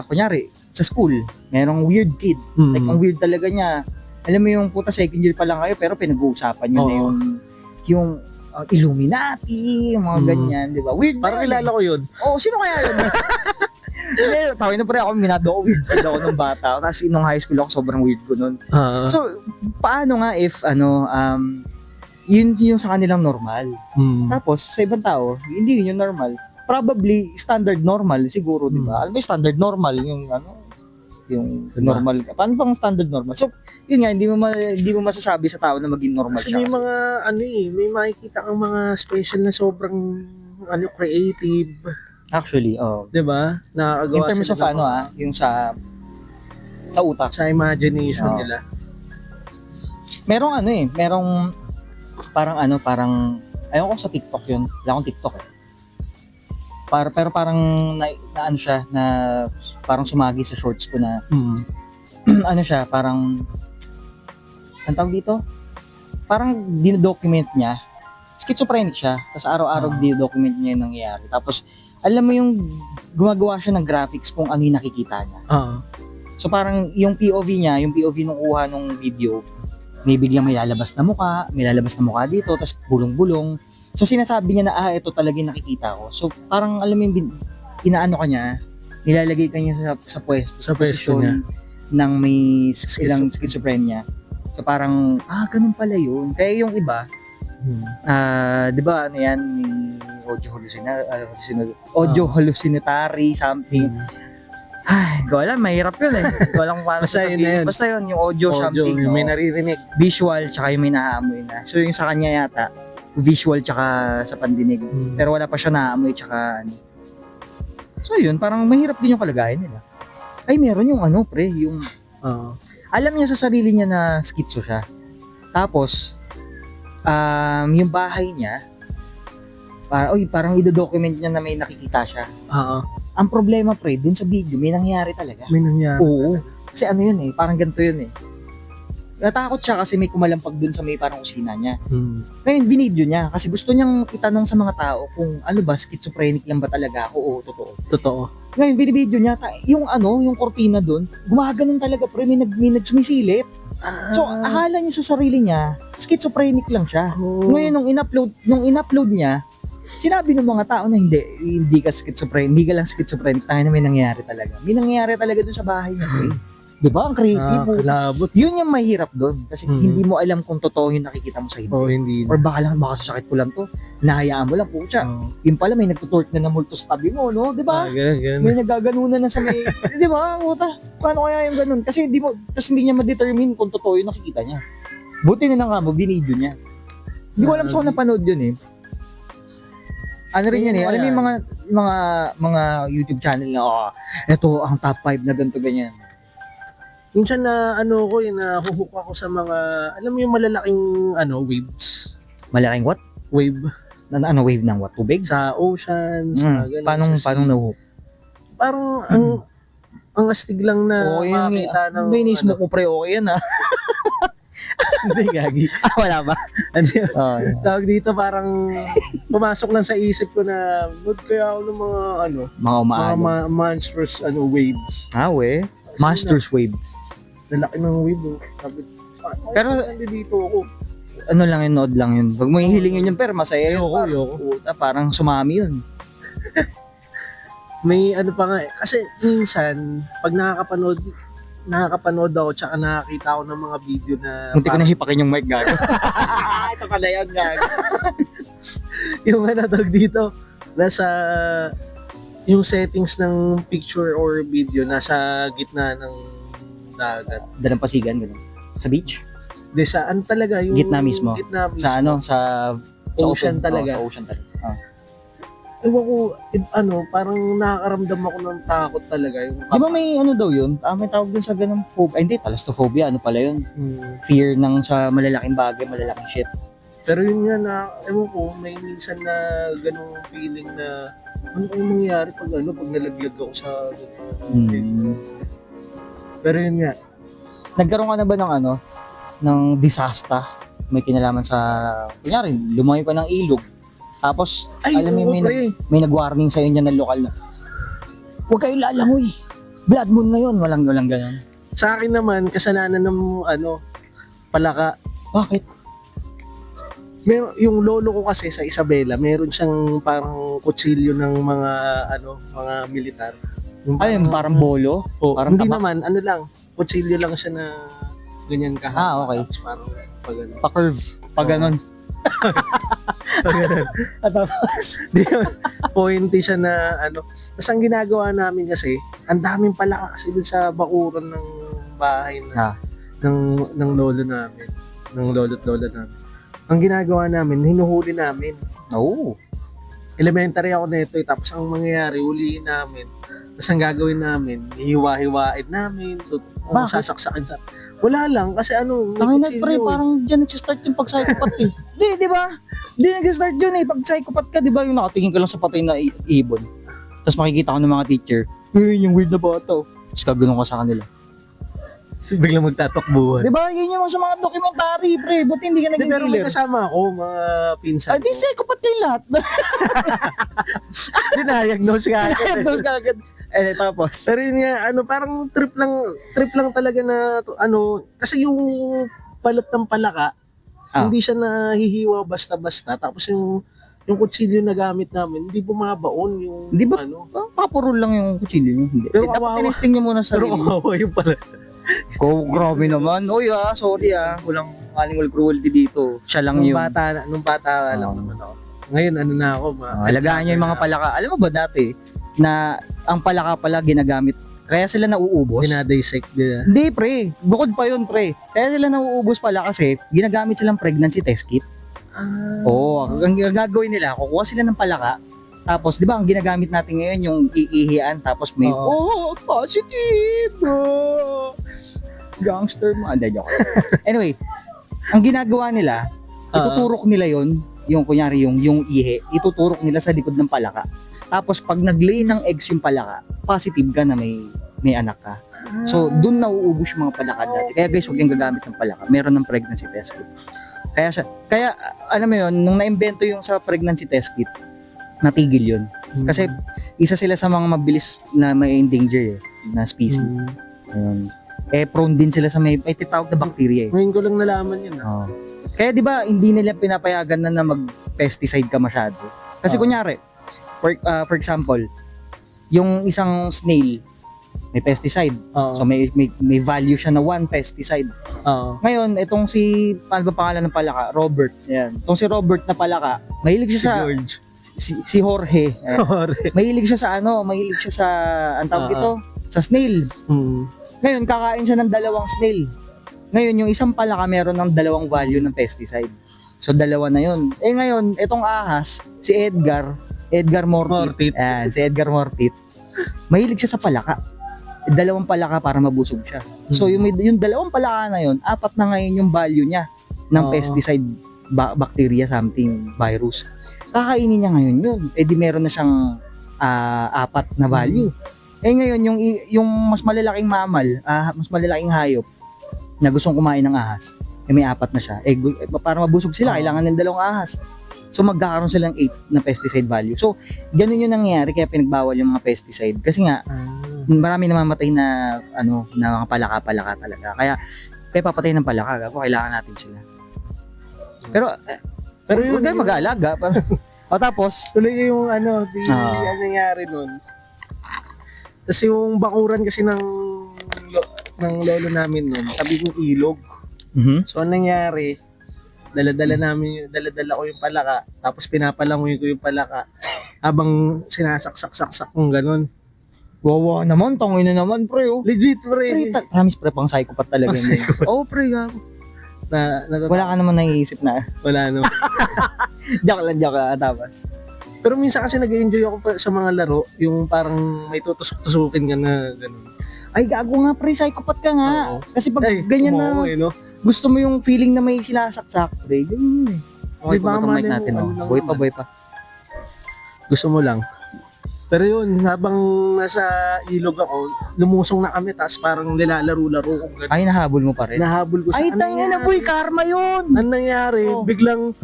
kunyari, sa school, merong weird kid. Like, ang weird talaga niya. Alam mo yung puta second year pa lang kayo, pero pinag-uusapan nyo na yung Illuminati, yung mga ganyan, di ba? Weird. Parang kilala ko yun. Oo, sino kaya yun? Hindi, tawin na pa rin ako, minado ako weird ako nung bata. Tapos nung high school ako, sobrang weird ko nun. So, paano nga if, yun yung sa kanilang normal. Tapos, sa ibang tao, hindi yun yung normal. Probably, standard normal siguro, di ba? Alam mo yung standard normal, yung yung Diba? normal. Paano bang standard normal? So, yun nga, hindi mo masasabi sa tao na maging normal Kasi siya. may mga, may makikita kang mga special na sobrang, creative. Actually, oh. 'Di ba? Nakakagawa In terms sila of ng yung sa utak. sa imagination Oo. nila. Merong parang ayaw ko sa TikTok yun. Wala akong TikTok eh. Pero parang na ano siya na parang sumagi sa shorts ko na ano siya, parang ang tawag dito? Parang dinodocument niya. Schizophrenic siya. Tapos araw-araw dinodocument niya yung nangyayari. Tapos alam mo yung gumagawa siya ng graphics kung ano yung nakikita niya. So parang yung POV niya, yung POV nung kuha nung video, may biglang may lalabas na mukha dito, tapos bulong-bulong. So sinasabi niya na, ito talaga yung nakikita ko. So parang alam mo yung inaano ka niya, nilalagay ka niya sa pwesto, Sa pwesto posisyon ng may ilang schizophrenia. So parang, ganun pala yun. Kaya yung iba, Di ba ano yan, audio hallucinatory something. Ay, ko alam, mahirap yun eh. Ko alam kung paano Basta yun na sasabihin. yun. Basta yun, yung audio something. yung may no? naririnig. Visual, tsaka yung may naamoy na. So yung sa kanya yata, visual tsaka sa pandinig. Pero wala pa siya naamoy tsaka ano. So yun, parang mahirap din yung kalagayan nila. Ay, meron yung ano pre, yung alam niya sa sarili niya na schizo siya. Tapos, yung bahay niya, parang i-document niya na may nakikita siya. Ang problema pre, dun sa video, may nangyari talaga. May nangyari. Oo. Kasi ano yun eh, parang ganito yun eh. Natakot siya kasi may kumalampag dun sa may parang kusina niya. Ngayon, binidyo niya kasi gusto niyang itanong sa mga tao kung ano ba, schizophrenic lang ba talaga ako o totoo. Totoo. Ngayon, binibidyo niya, yung kortina dun, gumaganon talaga pre, may nagsumisilip. So, akala niya sa sarili niya, schizophrenic lang siya. Ngayon, nung in-upload niya, sinabi ng mga tao na hindi ka schizophrenic, hindi ka lang schizophrenic, tayo na may nangyari talaga. May nangyari talaga dun sa bahay niya. Di ba? Ang creepy. Kalabot. Yun yung mahirap dun. Kasi hindi mo alam kung totoo yung nakikita mo sa iba. Hindi. Or baka sasakit ko lang to. Nahayaan mo lang po siya. Yun pala, may nagtutort na ng multo sa tabi mo, no? Di ba? Ganun. May nagaganunan na sa may... Di ba? Puta. Paano kaya yung ganun? Kasi hindi niya ma-determine kung totoo yung nakikita niya. Buti na lang mo, binidyo niya. Hindi ko alam sa kung napanood yun eh. Ano rin yan eh. Alam mo yung mga YouTube channel na, eto ang top 5 na ganito ganyan. Minsan na nahuhook ako sa mga, alam mo yung malalaking waves. Malaking what? Wave. Ano wave ng what? Tubig? Sa oceans. Ganun, Paano nahuhook? Parang ang astig lang na makakita ng... May inis mo ko pre, okay yan ah. Hindi, gagi. Wala ba? Tawag dito parang pumasok lang sa isip ko na load kaya ako ng mga monstrous waves. We? Masters wave. Lalaki ng wave. Pero dito ako. Ano lang yun, nod lang yun. Pag mo hihilingin yun, pero masaya yun. Ayoko. Parang sumami yun. May pa nga kasi minsan pag nakakapanood ako tsaka nakakita ako ng mga video na munti ko na hipakin yung mic gago. Ito pala yan gago. Yung tawag dito nasa yung settings ng picture or video nasa gitna ng dagat. Dalampasigan gano'n. Sa beach? Di saan talaga yung gitna mismo. Sa ocean talaga. Sa ocean talaga. Ewan ko, parang nakakaramdam ako ng takot talaga. Di ba may daw yun? May tawag dun sa ganung phobia. Hindi, thalassophophia. Ano pala yun? Fear ng sa malalaking bagay, malalaking shit. Pero yun nga na, ewan ko, may minsan na ganung feeling na ano kayong mangyayari pag nalaglag ako sa Pero yun nga. Nagkaroon ka na ba ng disaster? May kinalaman sa, kunyari, lumayo ka ng ilog. Tapos, alam mo, may nag-warning sa'yo niya ng lokal na, huwag kayo lalangoy. Blood moon ngayon. Walang ganun. Sa akin naman, kasalanan ng palaka. Bakit? Yung lolo ko kasi sa Isabela, meron siyang parang kutsilyo ng mga militar. Parang bolo? Parang hindi naman, kutsilyo lang siya na ganyan kahaba. Okay. Tapos parang pa-curve. Ganun. Tapos, pointy siya na Tapos ang ginagawa namin kasi, ang daming palaka kasi dun sa bakuran ng bahay ng lolo namin. Ng lolo't lola namin. Ang ginagawa namin, hinuhuli namin. Elementary ako nito tapos ang mangyayari, huliin namin. Tapos ang gagawin namin, hihiwa-hiwain namin, sasaksakin sa... Wala lang, kasi tangina pre, parang dyan nagsistart yung pag-psychopath eh. Di ba? Di nag-start yun eh. Pag-psychopath ka, di ba yung nakatingin ka lang sa patay na ibon. Tapos makikita ko ng mga teacher, yung weird na bata. Tapos kagano'n ka sa kanila. Biglang magtatakbuhan. Di ba? Yun yung sa mga documentary, pre. Buti hindi ka naging Pero may killer. kasama ako, mga pinsan. Di psychopath kayong lahat. Dinayagnos ka. Diagnose ka agad. Tapos. Pero yun nga, parang trip lang talaga na, kasi yung balat ng palaka, hindi siya nahihiwa basta-basta. Tapos yung kutsilyo na gamit namin, hindi bumabaon yung, di ba, papurol lang yung kutsilyo nyo? Hindi. Pero dapat tinesting nyo muna sa sarili. Pero kawawa yung pala. Grabe naman. Sorry walang animal cruelty dito. Siya lang Nung yung bata lang naman ako. Ngayon, ano na ako, alagaan niyo yung mga palaka. Alam mo ba dati na ang palaka pala ginagamit kaya sila nauubos? Dinadissect nila. Hindi pre, bukod pa yun pre. Kaya sila nauubos pala kasi ginagamit silang pregnancy test kit. Oo, ang gagawin nila, kukuha sila ng palaka. Tapos, di ba, ang ginagamit natin ngayon yung iihian, tapos may, positive! Gangster mo. Hindi, joke. Anyway, ang ginagawa nila, ituturok nila yon yung kunyari yung ihi, ituturok nila sa likod ng palaka. Tapos, pag nag-lay ng eggs yung palaka, positive ka na may anak ka. So, dun nauubos yung mga palaka dati. Kaya guys, huwag yung gagamit ng palaka. Meron ng pregnancy test kit. Kaya alam mo yun, nung na-invento yung sa pregnancy test kit, natigil yun. Kasi isa sila sa mga mabilis na may endanger na species. Ayun. Prone din sila sa may titawag na bacteria eh. Ngayon ko lang nalaman yun. Oo. Kaya 'di ba hindi nila pinapayagan na mag-pesticide ka masyado. Kasi kunyari, for example, yung isang snail may pesticide. So may value siya na 1 pesticide. Ngayon, itong paano ba pangalan ng palaka? Robert. Yan. Itong si Robert na palaka, mahilig siya sa George. si Jorge. Mahilig siya sa ang tawag dito, sa snail. Ngayon, kakain siya ng 2 snail. Ngayon, yung isang palaka meron ng 2 value ng pesticide. So, 2 na yun. Ngayon, itong ahas, si Edgar Mortit. Ayan, si Edgar Mortit. Mahilig siya sa palaka. 2 palaka para mabusog siya. So, yung 2 palaka na yun, 4 na ngayon yung value niya ng pesticide, bacteria, something, virus. Kakainin niya ngayon yun. Di meron na siyang 4 na value. Ngayon, yung mas malalaking mammal, mas malalaking hayop na gustong kumain ng ahas, may 4 na siya. Para mabusog sila, kailangan ng 2 ahas. So, magkakaroon silang 8 na pesticide value. So, ganun yung nangyayari kaya pinagbawal yung mga pesticide. Kasi nga, marami namamatay na mga palaka talaga. Kaya papatay ng palaka, kailangan natin sila. Pero huwag kayo mag-aalaga. O tapos, tuloy yung ano nangyari nun. Tapos yung bakuran kasi ng lolo namin nun, tabi ng ilog. So anong nangyari, dala-dala ko yung palaka, tapos pinapalangoy ko yung palaka habang sinasaksak kong ganun. wawa naman, tangin na naman pre. Legit pre. Promise pre, pang psychopath talaga yun. Oo pre, gago. Wala ka naman naiisip na. Wala naman. joke lang, tapos. Pero minsan kasi nag-enjoy ako sa mga laro, yung parang may tutusok-tusukin ka na gano'n. Ay, gago nga pre, psychopath ka nga. Kasi pag ganyan na, no? gusto mo yung feeling na may sinasaksak, pre, ganyan eh. Okay, Diba, mic natin, no? Boy pa. Gusto mo lang. Pero yun, habang nasa ilog ako, lumusong na kami, tapos parang nilalaro-laro ko gano'n. Ay, nahabol mo pa rin? Nahabol ko sa ay, tangin na boy, karma yun! Ano nangyari? Biglang,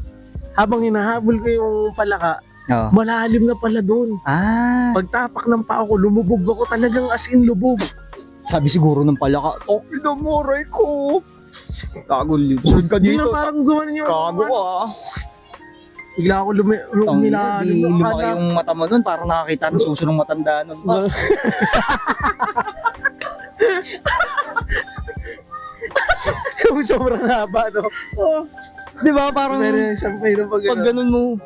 habang hinahabol ko yung palaka, malalim na pala doon. Pagtapak ng paa ko, lumubog ako talagang as in lubog. Sabi siguro ng palaka, inamoray ko. Kagol yun. Sunod ka dito. Parang gawin yung... Kago ka. Bigla ako lumilalim. Lumaki yung mata mo nun, parang nakakita ng suso ng matanda nun. Yung sobrang haba, no? Di ba parang pag ganun mo,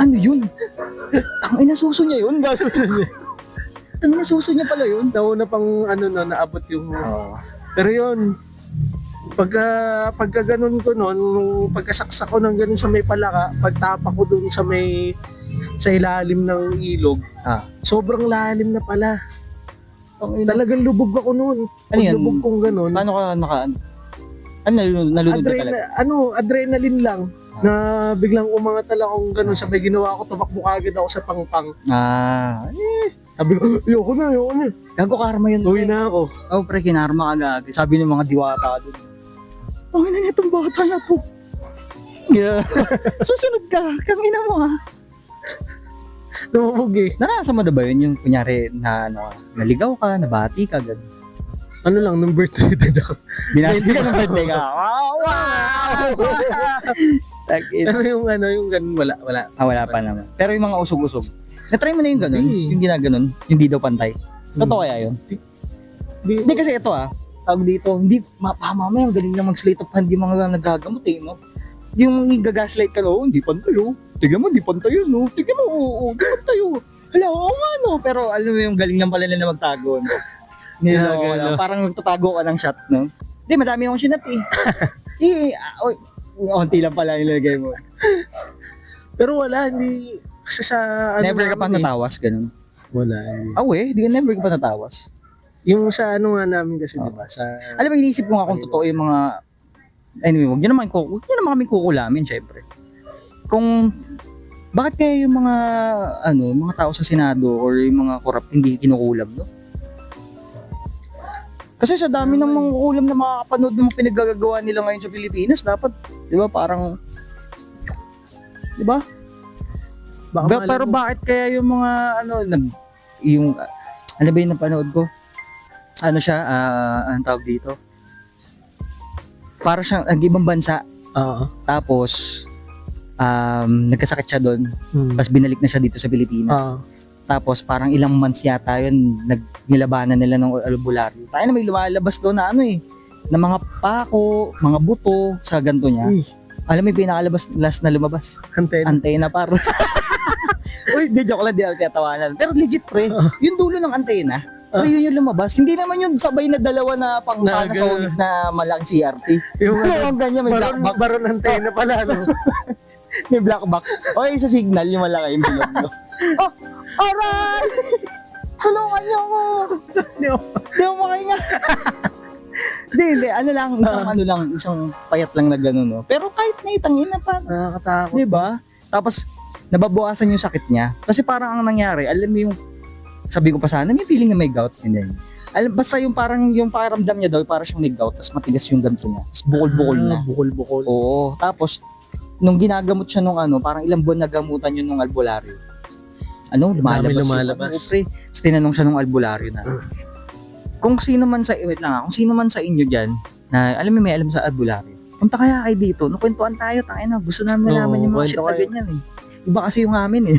ano yun? Tangina suso niya yun. Tangina suso niya pala yun. Nauna pang naabot yung... Pero yun, pagka ganun ko nun, pagkasaksak ko ng ganun sa may palaka, pagtapak ko dun sa ilalim ng ilog, sobrang lalim na pala. Talagang lubog ako nun. Ano yan? Lubog kong ganun. Paano ka nalunod ka talaga? Adrenaline lang. Na biglang umangatal akong ganun, sabay ginawa ko, tumakbo kagad ako sa pangpang. Sabi ko, ayoko na. Gago karma yun. Uwi na ako. Pre, kinarma ka agad. Sabi ng mga diwata doon. Tangin na itong bata na to. Yeah. Susunod ka. Kangina mo ha. Namamog eh. Naranasan mo na ba yun? Yung kunyari na naligaw ka, nabati ka, gano'n. Ano lang, nung birthday ako. Binati ka ng birthday ka. Wow! Pero yung ganun, wala. Wala pa naman. Pero yung mga usog-usog. Na-try mo na yung ganun? Yung ginaganon? Yung di daw pantay? Totoo kaya yun? Hindi kasi ito tawag dito, hindi, mamaya, ang galing lang mag-slate of hand yung mga nagagamot eh, no? Yung gagaslight ka, oh, hindi pantay, oh. Tignan mo, hindi pantay yun, no? Tignan mo, oo, hindi pantay, oh. Hala, oo nga, no? Pero alam mo yung galing lang pala nila magtago, no? Niloko Yeah, lang, no? parang magtatago ka ng shot, no? Hindi, madami akong sinat, eh. Onti lang pala nilagay mo. Pero wala, hindi. Kasi sa ano Never ka pa namin eh. natawas, ganun. Wala. Hindi. Di ka never ka pa natawas. Yung sa ano nga namin kasi, Oh. di ba? Sa, Alam mo, inisip ko nga kung totoo yung mga, anyway, huwag nyo naman kami kukulamin, syempre. Kung, bakit kaya yung mga, mga tao sa Senado or yung mga korap hindi kinukulam, no? Kasi sa dami ng mga kukulam na makakapanood ng mga pinaggagawa nila ngayon sa Pilipinas, dapat, di ba, parang, di ba? baka Pero malay mo. bakit kaya yung mga, ano ba yung napanood ko? Ano siya, anong tawag dito? Para siyang, ibang bansa, Oo. tapos, nagkasakit siya doon, Hmm. tapos binalik na siya dito sa Pilipinas. Oo. Tapos parang ilang months yata yun, nilabanan nila ng albularyo. Tayo na may lumalabas doon na na mga pako, mga buto sa ganto niya. Uy, Alam mo yung pinakalabas, last na lumabas, antena. antena paro. Uy, di joke lang, di ako tiyatawanan. Pero legit pre, yung dulo ng antena, pre yun yung lumabas. Hindi naman yun sabay na dalawa na pangpana sa unit na malaking CRT. Yung Yung ganyan, may black box. baron antena pala, no? May black box. O yung sa signal, yung malaki yung bilog. No? Oh, aray! Tulungan niyo ako! Di ako makahinga. Hindi. Isang payat lang na gano'n, no? Pero kahit na itangin na pa, Nakakatakot. di ba? Tapos, nababawasan yung sakit niya. Kasi parang ang nangyari, alam mo yung, sabi ko pa sana, may feeling na may gout. And then, basta yung parang, yung pakiramdam niya daw, parang siyang may gout, tapos matigas yung ganito niya. Tapos bukol-bukol na. Bukol-bukol. Oo. Tapos, nung ginagamot siya nung parang ilang buwan na gamutan yun nung albularyo. Lumalabas. Oo, pre. Tapos tinanong siya nung albularyo na, kung sino man kung sino man sa inyo dyan, na alam mo may alam sa albularyo, punta kaya kayo dito, kwentuhan tayo, na, gusto namin malaman yung mga kwento shit na kayo. ganyan eh. Iba kasi yung amin eh.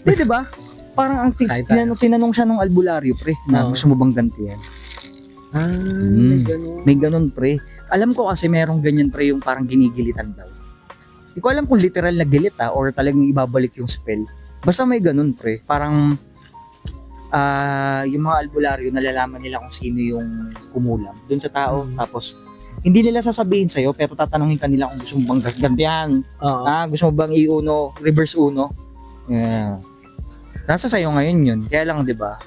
Di ba? Parang ang Kahit tayo. tinanong siya nung albularyo, pre, na Oo. gusto mo bang gantihan? May ganun. May ganun, pre. Alam ko kasi merong ganyan, pre, yung parang ginigilitan daw. Hindi ko alam kung literal na gilit or talagang ibabalik yung spell. Basta may ganun, pre. Parang yung mga albularyo, nalalaman nila kung sino yung kumulam dun sa tao. Tapos, hindi nila sasabihin sa'yo, pero tatanungin ka nila kung gusto mo bang gantihan. Oo. Gusto mo bang reverse uno? Yeah. Nasa sa'yo ngayon yun. Kaya lang, di ba?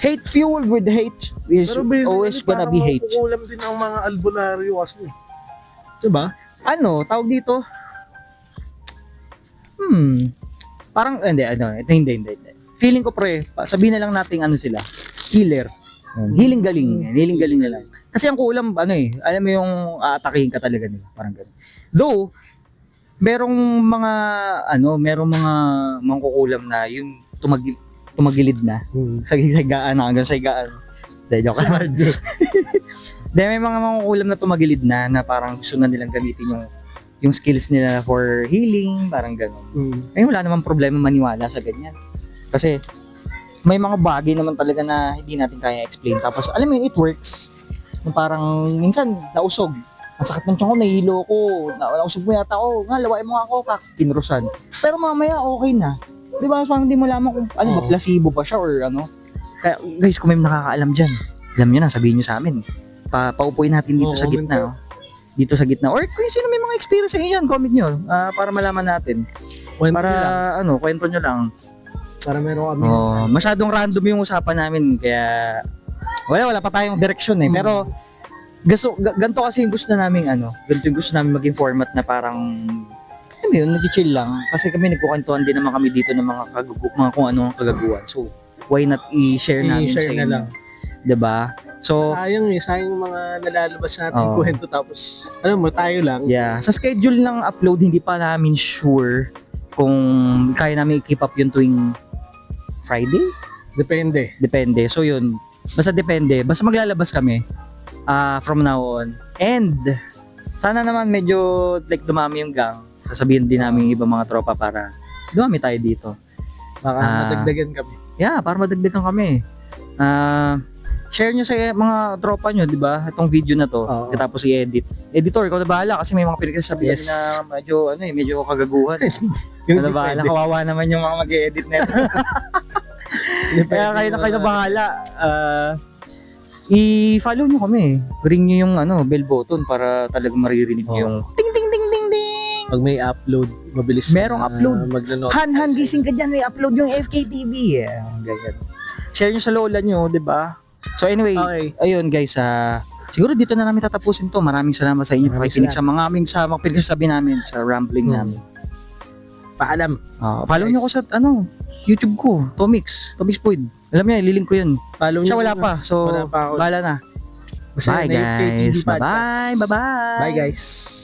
Hate fueled with hate is Pero basically, always gonna be hate. kukulam din ang mga albularyo kasi. Diba? Tawag dito? Parang, hindi. Feeling ko pre, sabihin na lang natin sila, healer. Healing galing na lang. Kasi ang kulam, alam mo yung aatakihin ka talaga nila, parang gano'n. Though, merong mga mangkukulam na yung tumagilid na, sagaan na, hanggang sagaan. Dahil joke lang. Dahil may mga mangkukulam na tumagilid na parang gusto na nilang gamitin yung skills nila for healing, parang gano'n. Ay wala namang problema maniwala sa ganyan. Kasi may mga bagay naman talaga na hindi natin kaya explain. Tapos alam mo yun, it works. Yung parang minsan nausog. Ang sakit ng tiyan ko, nahilo ko. Nausog mo yata ako. Lawain mo ako, kinrusan. Pero mamaya okay na. Di ba? Parang hindi mo laman kung ba, placebo ba siya or ano. Kaya guys, kung may nakakaalam dyan, alam nyo na, sabihin nyo sa amin. Paupuin natin dito sa gitna. Dito sa gitna. Or kung sino may mga experience sa inyo, comment nyo. Para malaman natin. Kwento nyo lang. Para meron kami. Masyadong random yung usapan namin. Kaya, wala pa tayong direksyon eh. Pero, ganito kasi yung gusto namin, ganito yung gusto namin maging format na parang, nag-chill lang. Kasi kami nagkukwentuhan din naman kami dito ng mga kung ano ang kagaguhan. So, why not i-share namin sa inyo? lang. Diba? So, sayang yung mga nalalabas natin kwento tapos, tayo lang. Yeah. Sa schedule ng upload, hindi pa namin sure kung kaya namin i-keep up yun tuwing Friday? Depende. So yun, basta depende. Basta maglalabas kami from now on. And sana naman medyo like dumami yung gang. Sasabihin din namin yung ibang mga tropa para dumami tayo dito. Baka madagdagan kami. Yeah, para madagdagan kami. share nyo sa mga tropa nyo, di ba? Itong video na to. Oo. Tapos i-edit. Editor, ikaw na bahala kasi may mga pinagsasabihan Yes. na medyo kagaguhan. Yung Ikaw na bahala, kawawa naman yung mga mag-edit na ito. Kaya kayo na bahala. I-follow nyo kami. Ring nyo yung bell button para talagang maririnig nyo Oo. yung ting ting ting ting ting. Pag may upload, mabilis Merong upload. magno-notify. Han, gising ka dyan, may upload yung FKTV. Ganyan. Share nyo sa lola nyo, di ba? So anyway, Okay. ayun guys, siguro dito na namin tatapusin to. Maraming salamat sa inyo Maraming pakikinig sa mga pinagsasabi namin, sa rambling Hmm. namin. Paalam. Follow nyo ko sa YouTube ko, Tomix Boyd. Alam niya, ililink ko yun. Follow Siya nyo wala na. pa, so Wala pa ako. bahala na. Basta Bye na yung KTV guys. podcast. Bye-bye. Bye-bye. Bye guys.